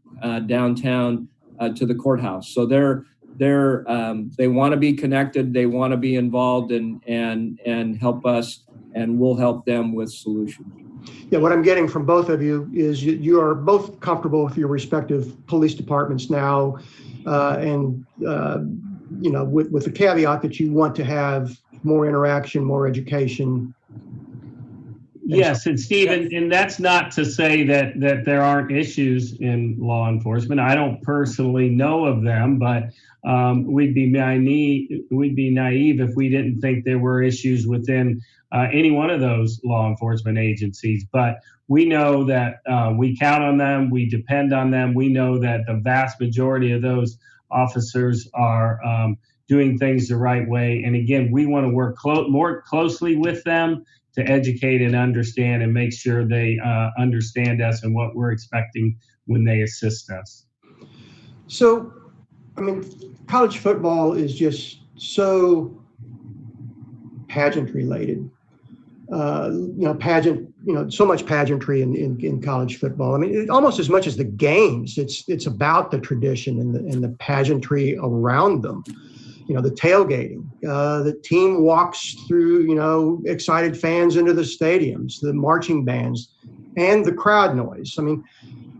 downtown to the courthouse. So they want to be connected, they want to be involved and help us, and we'll help them with solutions. Yeah, what I'm getting from both of you is you are both comfortable with your respective police departments now, and with the caveat that you want to have more interaction, more education. Yes, and Steve, and that's not to say that there aren't issues in law enforcement. I don't personally know of them, but we'd be naive if we didn't think there were issues within any one of those law enforcement agencies. But we know that we count on them, we depend on them. We know that the vast majority of those officers are doing things the right way. And again, we want to work more closely with them to educate and understand and make sure they understand us and what we're expecting when they assist us. So, college football is just so pageant related. So much pageantry in college football. Almost as much as the games, it's about the tradition and the pageantry around them. The tailgating, the team walks through, excited fans into the stadiums, the marching bands, and the crowd noise.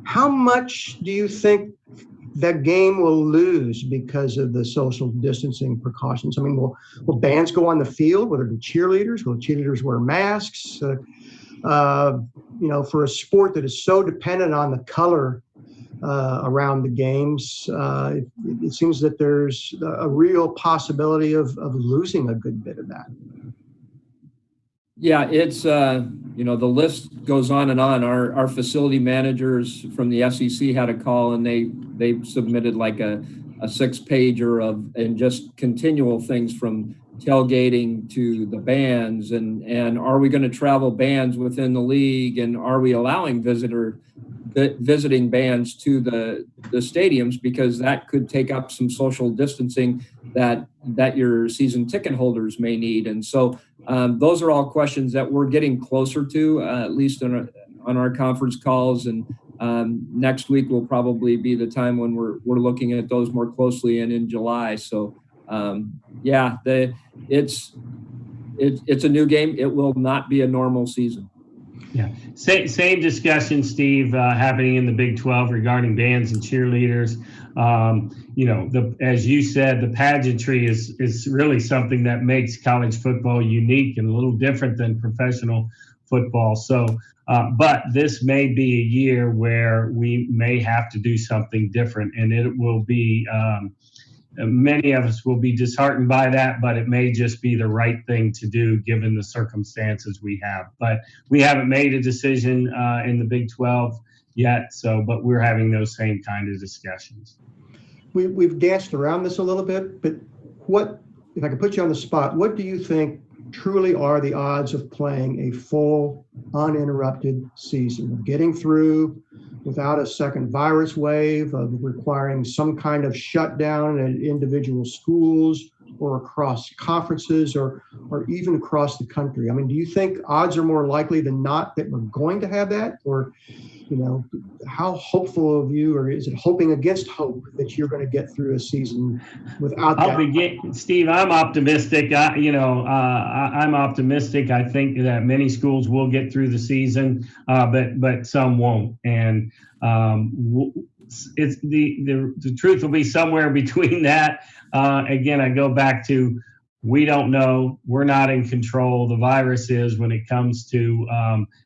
How much do you think that game will lose because of the social distancing precautions? Will bands go on the field? Will there be cheerleaders? Will cheerleaders wear masks? For a sport that is so dependent on the color around the games, it seems that there's a real possibility of losing a good bit of that. Yeah, it's the list goes on and on. Our facility managers from the SEC had a call, and they submitted like a 6-pager and just continual things from tailgating to the bands, and are we going to travel bands within the league, and are we allowing visiting bands to the stadiums, because that could take up some social distancing that your season ticket holders may need. And so those are all questions that we're getting closer to, at least on our conference calls. And next week will probably be the time when we're looking at those more closely, and in July. So it's a new game. It will not be a normal season. Yeah, same discussion, Steve, happening in the Big 12 regarding bands and cheerleaders. As you said, the pageantry is really something that makes college football unique and a little different than professional football. So, but this may be a year where we may have to do something different, and it will be. Many of us will be disheartened by that, but it may just be the right thing to do given the circumstances we have. But we haven't made a decision in the Big 12 yet, but we're having those same kind of discussions. We've danced around this a little bit, but what, if I could put you on the spot, what do you think truly are the odds of playing a full, uninterrupted season, of getting through without a second virus wave, of requiring some kind of shutdown at individual schools or across conferences or even across the country? I mean, do you think odds are more likely than not that we're going to have that? Or, how hopeful of you, or is it hoping against hope that you're going to get through a season without that? Steve, I'm optimistic. I'm optimistic. I think that many schools will get through the season, but some won't. And it's the truth will be somewhere between that. Again, I go back to, we don't know. We're not in control. The virus is, when it comes to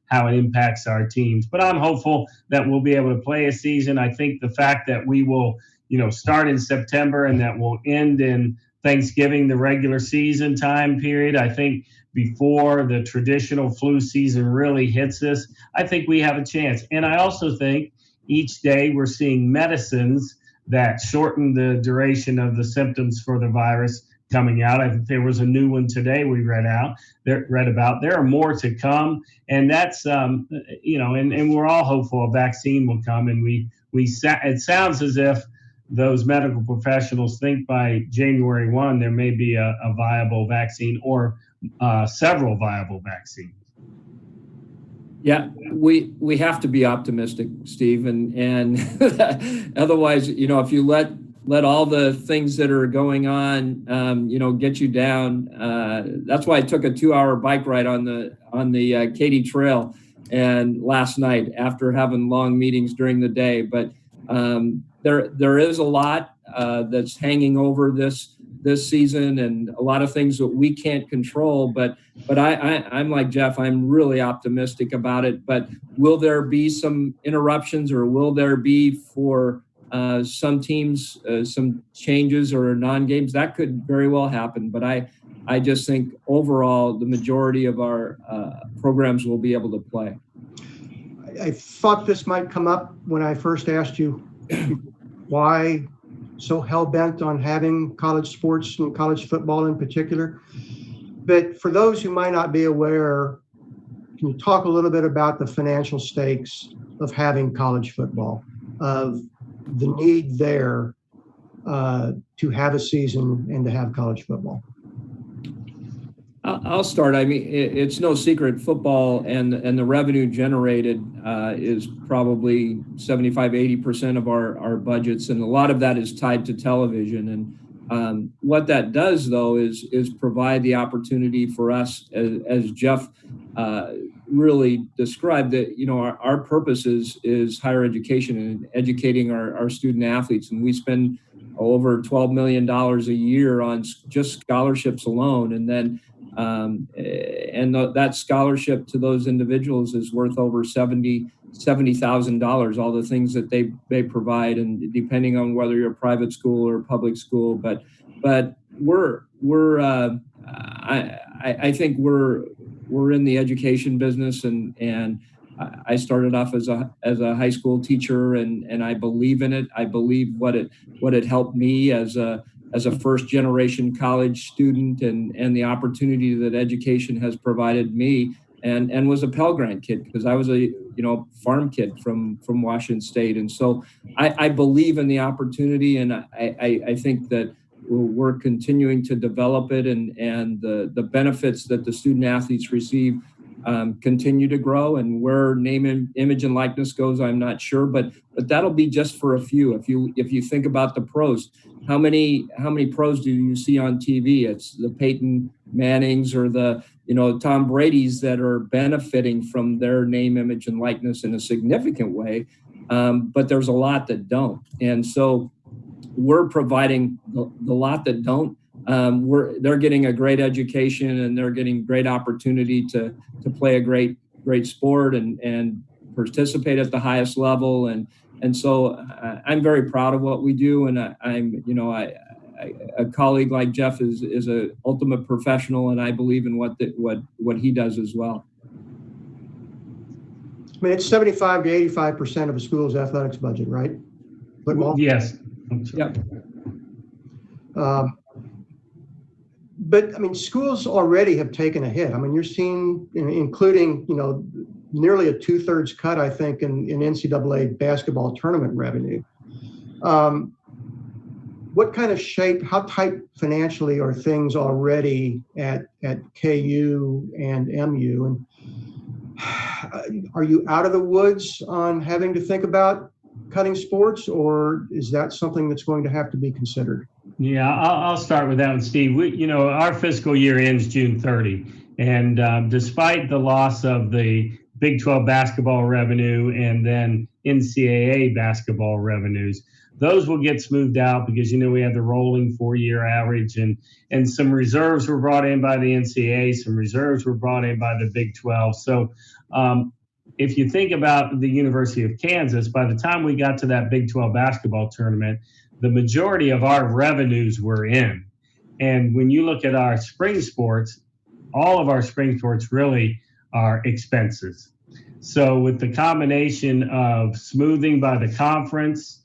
how it impacts our teams. But I'm hopeful that we'll be able to play a season. I think the fact that we will, start in September and that will end in Thanksgiving, the regular season time period, I think before the traditional flu season really hits us, I think we have a chance. And I also think each day we're seeing medicines that shorten the duration of the symptoms for the virus coming out. I think there was a new one today we read about. There are more to come, and that's and we're all hopeful a vaccine will come. And it sounds as if those medical professionals think by January 1 there may be a viable vaccine or several viable vaccines. Yeah, we have to be optimistic, Steve, and otherwise, if you let all the things that are going on, get you down. That's why I took a 2-hour bike ride on the Katy Trail and last night after having long meetings during the day. But there is a lot that's hanging over this season, and a lot of things that we can't control. But I'm like Jeff. I'm really optimistic about it. But will there be some interruptions, or will there be for some teams, some changes or non-games? That could very well happen. But I just think overall the majority of our programs will be able to play. I thought this might come up when I first asked you why so hell-bent on having college sports and college football in particular. But for those who might not be aware, can you talk a little bit about the financial stakes of having college football, of the need there to have a season and to have college football? I'll start. I mean, it's no secret, football and the revenue generated is probably 75-80% of our budgets, and a lot of that is tied to television. And what that does, though, is provide the opportunity for us, as Jeff really described, that our purpose is higher education and educating our student athletes, and we spend over $12 million a year on just scholarships alone, and then that scholarship to those individuals is worth over $70,000. All the things that they provide, and depending on whether you're a private school or a public school, but I think we're in the education business, and I started off as a high school teacher, and I believe in it. I believe what it helped me as a first generation college student, and the opportunity that education has provided me, and was a Pell Grant kid because I was a farm kid from Washington State, and so I believe in the opportunity, and I think that we're continuing to develop it, and the benefits that the student athletes receive continue to grow. And where name, image, and likeness goes, I'm not sure, but that'll be just for a few. If you think about the pros, how many pros do you see on TV? It's the Peyton Mannings or the Tom Brady's that are benefiting from their name, image, and likeness in a significant way, but there's a lot that don't. And so we're providing the lot that don't. They're getting a great education, and they're getting great opportunity to play a great sport and participate at the highest level. And so I'm very proud of what we do. And a colleague like Jeff is a ultimate professional, and I believe in what he does as well. I mean, it's 75 to 85% of a school's athletics budget, right? Football? Yes. Yep. But I mean, schools already have taken a hit. I mean, you're seeing, including, nearly a 2/3 cut, I think, in NCAA basketball tournament revenue. Do you think, as a school, you have to take a hit? I mean, you're seeing, including, nearly a 2/3 cut, I think, in NCAA basketball tournament revenue. Do you think, as a school, you have to take a hit? I mean, you're seeing, including, nearly a 2/3 cut, I think, in NCAA basketball tournament revenue. what kind of shape, how tight financially are things already at KU and MU? And are you out of the woods on having to think about cutting sports, or is that something that's going to have to be considered? Yeah, I'll start with that one, Steve. Our fiscal year ends June 30, and despite the loss of the Big 12 basketball revenue and then NCAA basketball revenues, those will get smoothed out because we have the rolling 4-year average, and some reserves were brought in by the NCAA, some reserves were brought in by the Big 12. So if you think about the University of Kansas, by the time we got to that Big 12 basketball tournament, the majority of our revenues were in. And when you look at our spring sports, all of our spring sports really are expenses. So with the combination of smoothing by the conference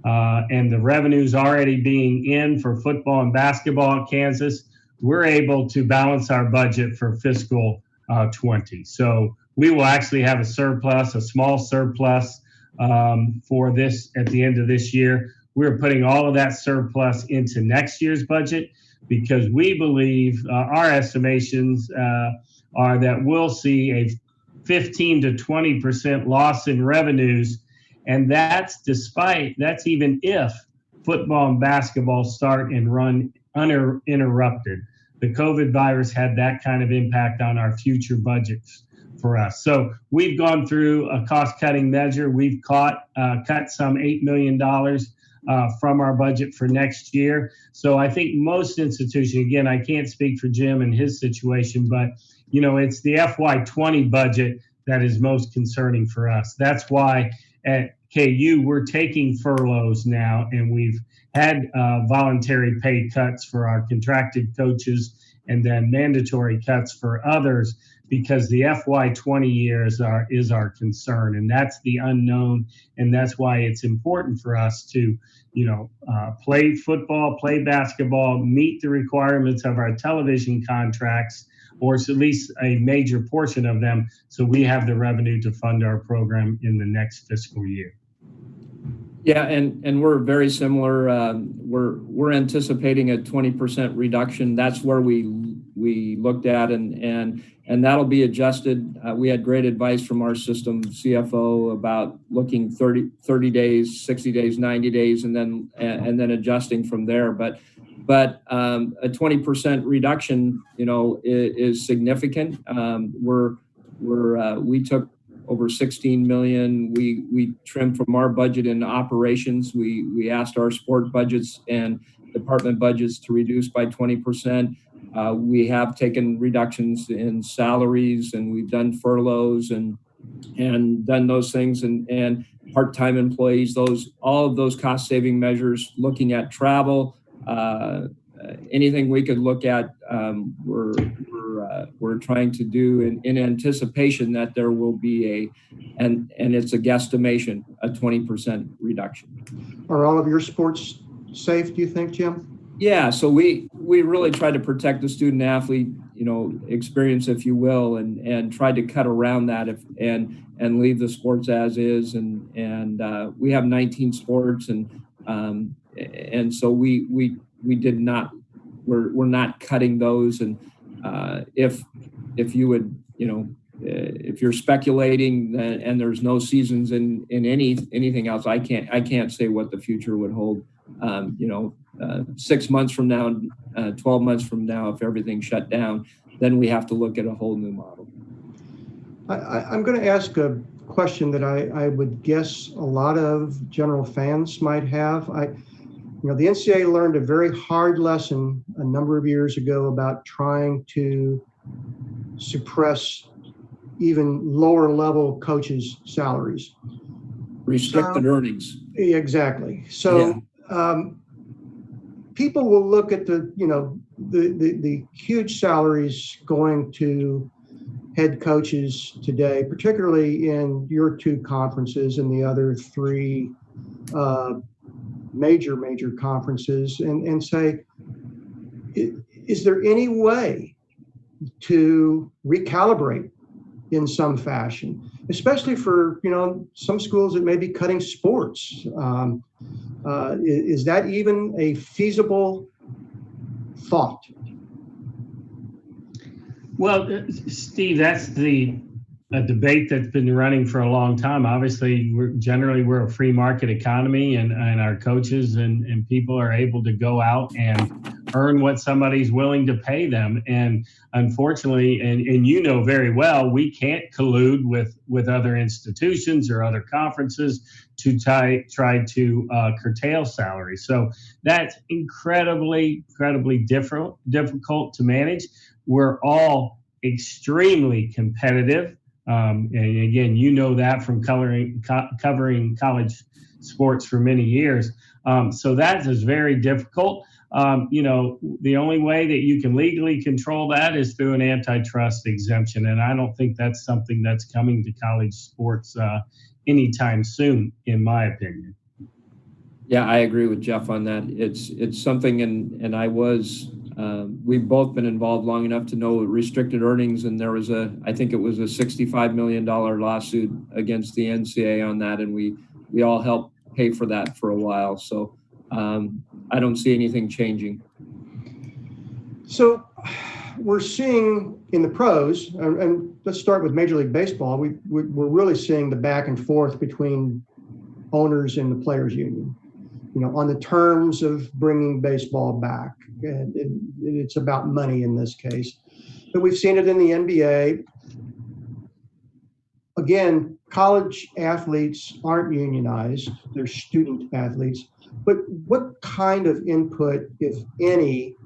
and the revenues already being in for football and basketball at Kansas, we're able to balance our budget for fiscal 20. So we will actually have a surplus, a small surplus for this at the end of this year. We're putting all of that surplus into next year's budget because we believe our estimations are that we'll see a 15 to 20% loss in revenues. And that's even if football and basketball start and run uninterrupted. The COVID virus had that kind of impact on our future budgets for us. So we've gone through a cost-cutting measure. We've cut some $8 million from our budget for next year. So I think most institutions, again, I can't speak for Jim and his situation, but it's the FY20 budget that is most concerning for us. That's why at KU we're taking furloughs now, and we've had voluntary pay cuts for our contracted coaches and then mandatory cuts for others, because the FY20 year is our concern, and that's the unknown, and that's why it's important for us to, play football, play basketball, meet the requirements of our television contracts, or at least a major portion of them, so we have the revenue to fund our program in the next fiscal year. Yeah, and we're very similar. We're anticipating a 20% reduction. That's where we looked at, and that'll be adjusted. We had great advice from our system CFO about looking 30 days, 60 days, 90 days, and then adjusting from there. But a 20% reduction, is significant. We took over 16 million. We trimmed from our budget in operations. We asked our sport budgets and department budgets to reduce by 20%. We have taken reductions in salaries, and we've done furloughs and done those things, and part-time employees, all of those cost-saving measures, looking at travel, anything we could look at, we're trying to do in anticipation that there will be and it's a guesstimation, a 20% reduction. Are all of your sports safe, do you think, Jim? Yeah, so we really try to protect the student athlete, experience, if you will, and try to cut around that and leave the sports as is. And we have 19 sports, and so we did not. We're not cutting those. And if you would, if you're speculating and there's no seasons in anything else, I can't say what the future would hold. 6 months from now, 12 months from now, if everything shut down, then we have to look at a whole new model. I'm going to ask a question that I would guess a lot of general fans might have. The NCAA learned a very hard lesson a number of years ago about trying to suppress even lower level coaches' salaries. Restricted earnings. Exactly. So people will look at the huge salaries going to head coaches today, particularly in your two conferences and the other three major conferences, and say, is there any way to recalibrate in some fashion? especially for, some schools that may be cutting sports. Is that even a feasible thought? Well, Steve, that's a debate that's been running for a long time. Obviously, we're a free market economy, and our coaches and people are able to go out and earn what somebody's willing to pay them. And unfortunately, and you know very well, we can't collude with other institutions or other conferences to try to curtail salaries. So that's incredibly difficult to manage. We're all extremely competitive. And again, you know that from covering college sports for many years. So that is very difficult. The only way that you can legally control that is through an antitrust exemption. And I don't think that's something that's coming to college sports anytime soon, in my opinion. Yeah, I agree with Jeff on that. It's something, and we've both been involved long enough to know restricted earnings, and there was I think it was a $65 million lawsuit against the NCAA on that, and we all helped pay for that for a while. So I don't see anything changing. So we're seeing in the pros, and let's start with Major League Baseball, we're really seeing the back and forth between owners and the players union, on the terms of bringing baseball back. It's about money in this case, but we've seen it in the NBA. Again, college athletes aren't unionized, they're student athletes. But what kind of input, if any,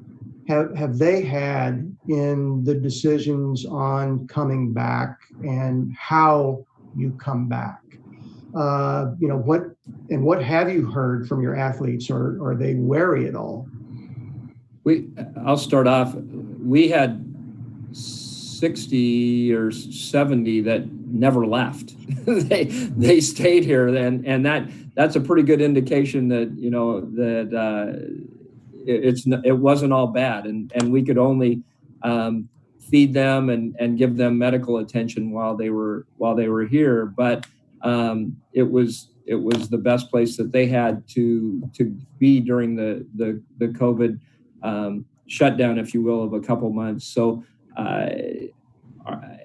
have they had in the decisions on coming back and how you come back? What have you heard from your athletes, or are they wary at all? I'll start off. We had 60 or 70 that never left. they stayed here, and that's a pretty good indication that it wasn't all bad, and we could only feed them and give them medical attention while they were here. But it was the best place that they had to be during the COVID shutdown, if you will, of a couple months. So,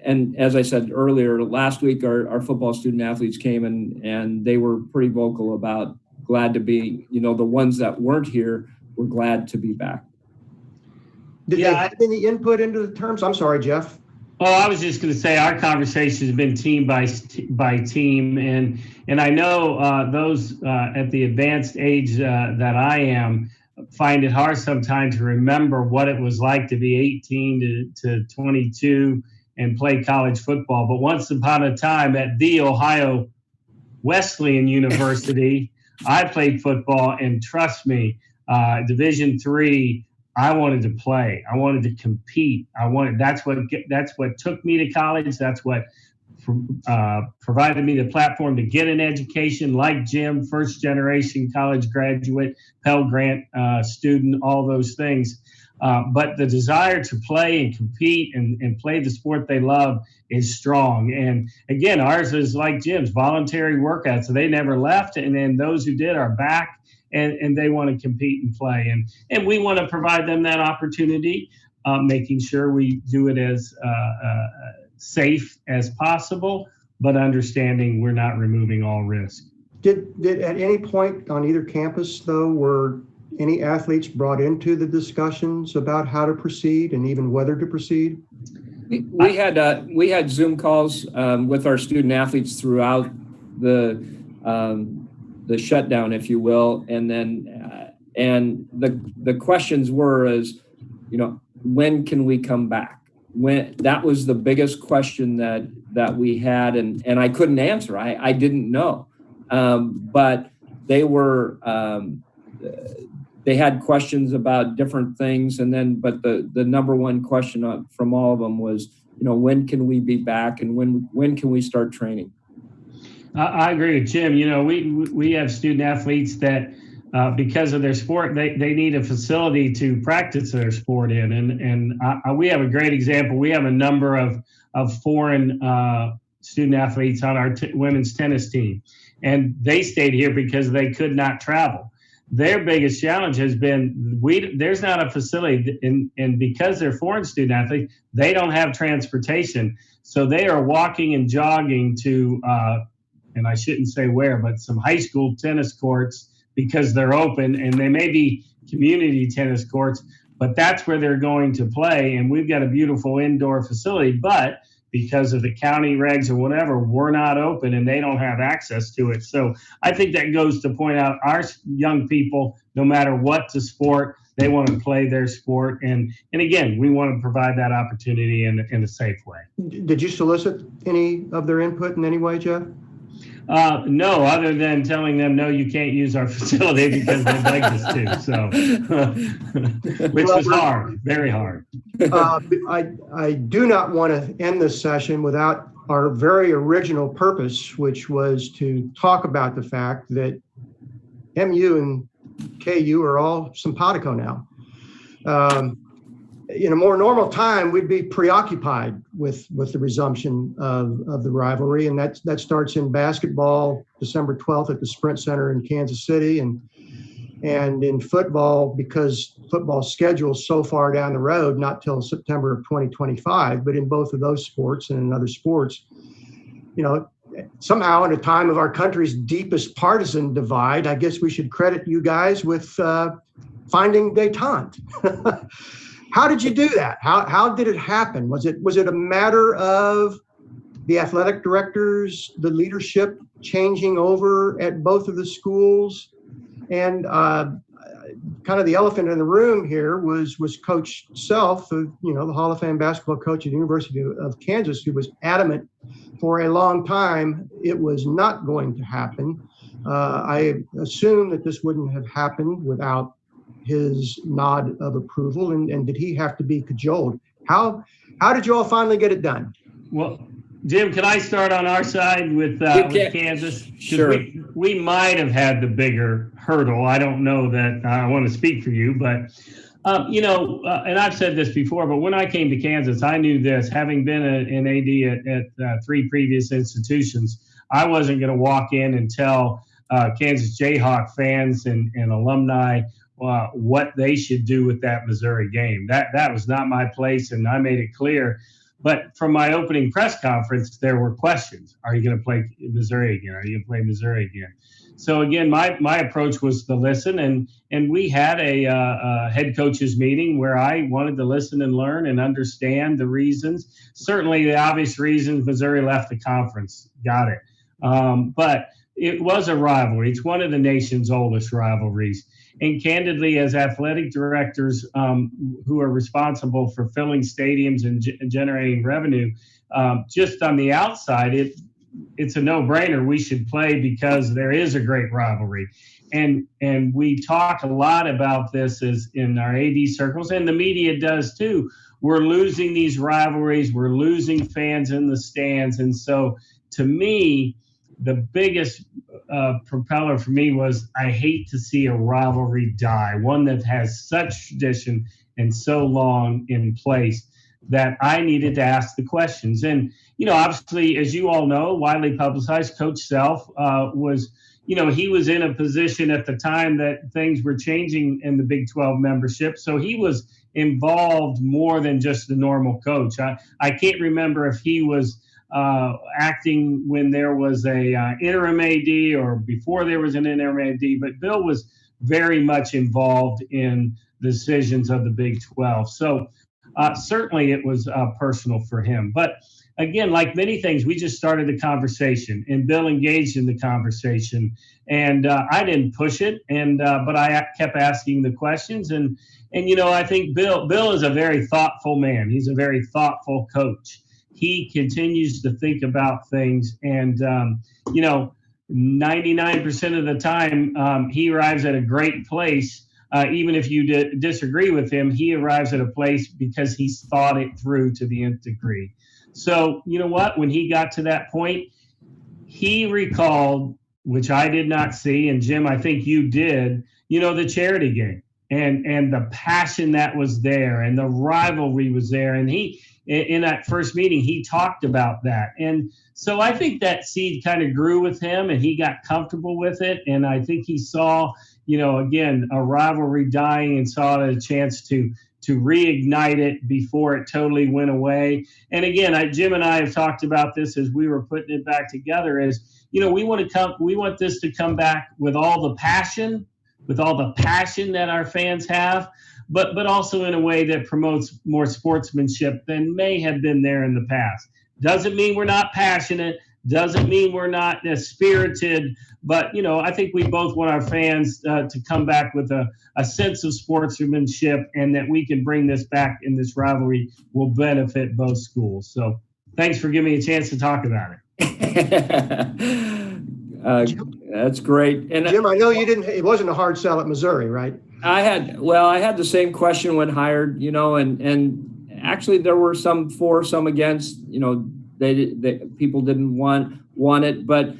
and as I said earlier, last week our football student athletes came and they were pretty vocal about glad to be, the ones that weren't here were glad to be back. Did they have any input into the terms? I'm sorry, Jeff. Oh, I was just going to say our conversation has been team by team, and I know those at the advanced age that I am find it hard sometimes to remember what it was like to be 18 to 22 and play college football. But once upon a time at the Ohio Wesleyan University, I played football, and trust me, Division III. I wanted to play. I wanted to compete. That's what took me to college. That's what provided me the platform to get an education, like Jim, first generation college graduate, Pell Grant student, all those things. But the desire to play and compete and play the sport they love is strong. And again, ours is like Jim's, voluntary workout. So they never left. And then those who did are back. And they want to compete and play. And we want to provide them that opportunity, making sure we do it as safe as possible, but understanding we're not removing all risk. Did at any point on either campus, though, were any athletes brought into the discussions about how to proceed and even whether to proceed? We had Zoom calls with our student athletes throughout the shutdown, if you will, and then and the questions were when can we come back? When that was the biggest question that we had, and I couldn't answer. I didn't know, but they were they had questions about different things, and then but the number one question from all of them was when can we be back, and when can we start training? I agree with Jim. We have student athletes that because of their sport, they need a facility to practice their sport in. And we have a great example. We have a number of foreign student athletes on our women's tennis team, and they stayed here because they could not travel. Their biggest challenge has been there's not a facility, and because they're foreign student athletes, they don't have transportation. So they are walking and jogging to, and I shouldn't say where, but some high school tennis courts because they're open, and they may be community tennis courts, but that's where they're going to play. And we've got a beautiful indoor facility, but because of the county regs or whatever, we're not open and they don't have access to it. So I think that goes to point out our young people, no matter what the sport, they want to play their sport. And again, we want to provide that opportunity in a safe way. Did you solicit any of their input in any way, Jeff? No, other than telling them, no, you can't use our facility because they'd like us to. So, which was hard, very hard. I do not want to end this session without our very original purpose, which was to talk about the fact that MU and KU are all simpatico now. In a more normal time, we'd be preoccupied with the resumption of the rivalry, and that starts in basketball December 12th at the Sprint Center in Kansas City, and in football, because football schedule's so far down the road, not till September of 2025. But in both of those sports and in other sports, somehow in a time of our country's deepest partisan divide, I guess we should credit you guys with finding détente. How did you do that? How did it happen? Was it a matter of the athletic directors, the leadership changing over at both of the schools? And kind of the elephant in the room here was Coach Self, the Hall of Fame basketball coach at the University of Kansas, who was adamant for a long time it was not going to happen. I assume that this wouldn't have happened without his nod of approval, and did he have to be cajoled? How did you all finally get it done? Well, Jim, can I start on our side with Kansas? Sure. We might have had the bigger hurdle. I don't know that I want to speak for you, but and I've said this before, but when I came to Kansas, I knew this, having been an AD at 3 previous institutions, I wasn't going to walk in and tell Kansas Jayhawk fans and alumni what they should do with that Missouri game. That was not my place, and I made it clear. But from my opening press conference, there were questions. Are you going to play Missouri again? Are you going to play Missouri again? So again, my approach was to listen, and we had a head coaches meeting where I wanted to listen and learn and understand the reasons. Certainly the obvious reasons Missouri left the conference, got it. But it was a rivalry. It's one of the nation's oldest rivalries. And candidly, as athletic directors who are responsible for filling stadiums and generating revenue, just on the outside, it's a no-brainer. We should play because there is a great rivalry. And we talk a lot about this as in our AD circles, and the media does too. We're losing these rivalries. We're losing fans in the stands. And so to me, the biggest propeller for me was I hate to see a rivalry die, one that has such tradition and so long in place, that I needed to ask the questions. And, obviously, as you all know, widely publicized, Coach Self was, he was in a position at the time that things were changing in the Big 12 membership. So he was involved more than just the normal coach. I can't remember if he was acting when there was a interim AD or before there was an interim AD, but Bill was very much involved in the decisions of the Big 12. So certainly it was personal for him. But again, like many things, we just started the conversation, and Bill engaged in the conversation, and I didn't push it, and but I kept asking the questions, and I think Bill is a very thoughtful man. He's a very thoughtful coach. He continues to think about things, and 99% of the time he arrives at a great place. Even if you disagree with him, he arrives at a place because he's thought it through to the nth degree. So you know what? When he got to that point, he recalled, which I did not see, and Jim, I think you did, the charity game and the passion that was there and the rivalry was there. And he in that first meeting, he talked about that. And so I think that seed kind of grew with him and he got comfortable with it. And I think he saw, again, a rivalry dying and saw a chance to reignite it before it totally went away. And again, Jim and I have talked about this as we were putting it back together is, we want this to come back with all the passion that our fans have, but also in a way that promotes more sportsmanship than may have been there in the past. Doesn't mean we're not passionate, doesn't mean we're not spirited, but I think we both want our fans to come back with a sense of sportsmanship, and that we can bring this back in this rivalry will benefit both schools. So thanks for giving me a chance to talk about it. That's great. And Jim, I know it wasn't a hard sell at Missouri, right? I had the same question when hired, and actually there were some for, some against, they people didn't want it, but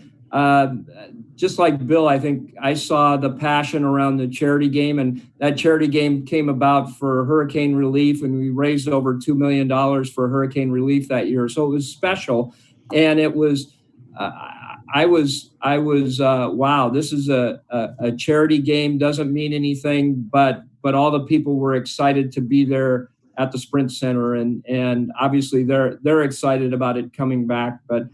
just like Bill, I think I saw the passion around the charity game, and that charity game came about for hurricane relief, and we raised over $2 million for hurricane relief that year. So it was special, and it was, I was wow, this is a charity game, doesn't mean anything, but all the people were excited to be there at the Sprint Center, and obviously they're excited about it coming back. But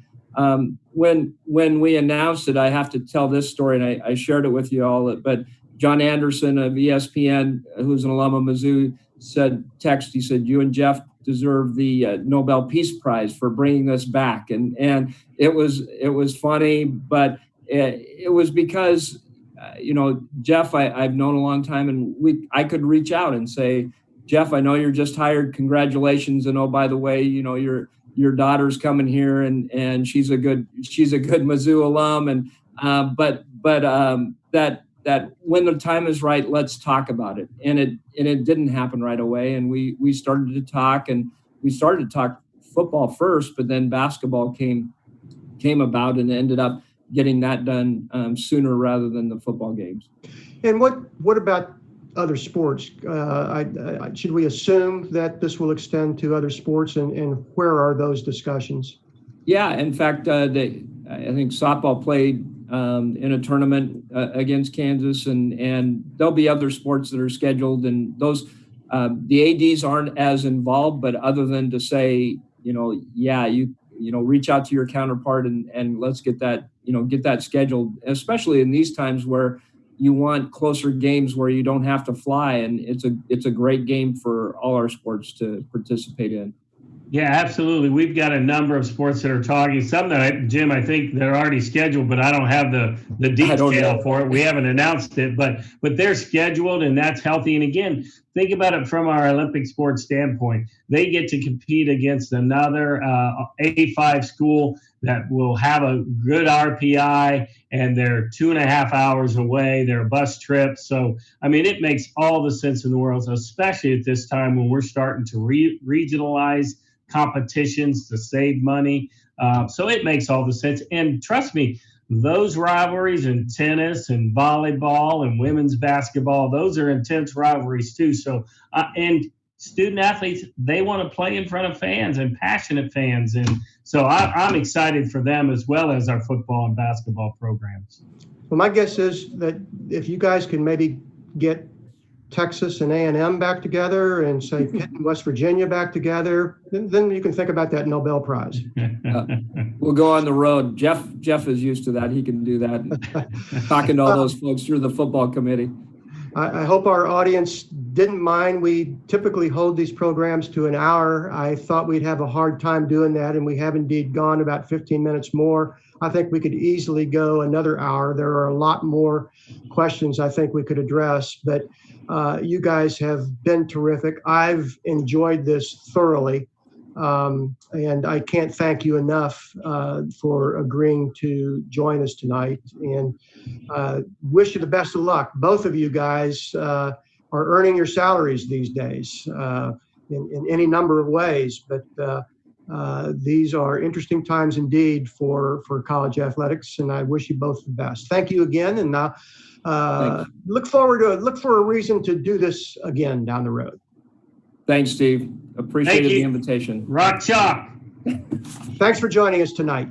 when we announced it, I have to tell this story, and I shared it with you all, but John Anderson of ESPN, who's an alum of Mizzou, he said, you and Jeff deserve the Nobel Peace Prize for bringing this back. And it was funny, but it was because, Jeff, I've known a long time, and I could reach out and say, Jeff, I know you're just hired. Congratulations. And oh, by the way, your daughter's coming here, and she's a good Mizzou alum. And but that when the time is right, let's talk about it. And it didn't happen right away. And we started to talk, and we started to talk football first, but then basketball came about, and ended up getting that done sooner rather than the football games. And what about other sports? Should we assume that this will extend to other sports, and where are those discussions? Yeah, in fact, I think softball played in a tournament against Kansas, and there'll be other sports that are scheduled, and those the ADs aren't as involved, but other than to say, reach out to your counterpart and let's get that scheduled, especially in these times where you want closer games where you don't have to fly, and it's a great game for all our sports to participate in. Yeah, absolutely. We've got a number of sports that are talking. Some that, Jim, I think they're already scheduled, but I don't have the detail for it. We haven't announced it, but they're scheduled, and that's healthy. And again, think about it from our Olympic sports standpoint. They get to compete against another A5 school that will have a good RPI, and they're 2.5 hours away. They're a bus trip. So, I mean, it makes all the sense in the world, especially at this time when we're starting to regionalize competitions to save money. So it makes all the sense. And trust me, those rivalries in tennis and volleyball and women's basketball, those are intense rivalries too. So, and student athletes, they want to play in front of fans and passionate fans. And so I'm excited for them as well as our football and basketball programs. Well, my guess is that if you guys can maybe get Texas and A&M back together, and say Pitt and West Virginia back together, then you can think about that Nobel Prize. We'll go on the road. Jeff is used to that. He can do that. Talking to all those folks through the football committee. I hope our audience didn't mind. We typically hold these programs to an hour. I thought we'd have a hard time doing that, and we have indeed gone about 15 minutes more. I think we could easily go another hour. There are a lot more questions I think we could address, but you guys have been terrific. I've enjoyed this thoroughly, and I can't thank you enough for agreeing to join us tonight, and wish you the best of luck. Both of you guys are earning your salaries these days in any number of ways, but these are interesting times indeed for college athletics, and I wish you both the best. Thank you again, and look for a reason to do this again down the road. Thanks, Steve. Appreciated the invitation. Rock chalk. Thanks for joining us tonight.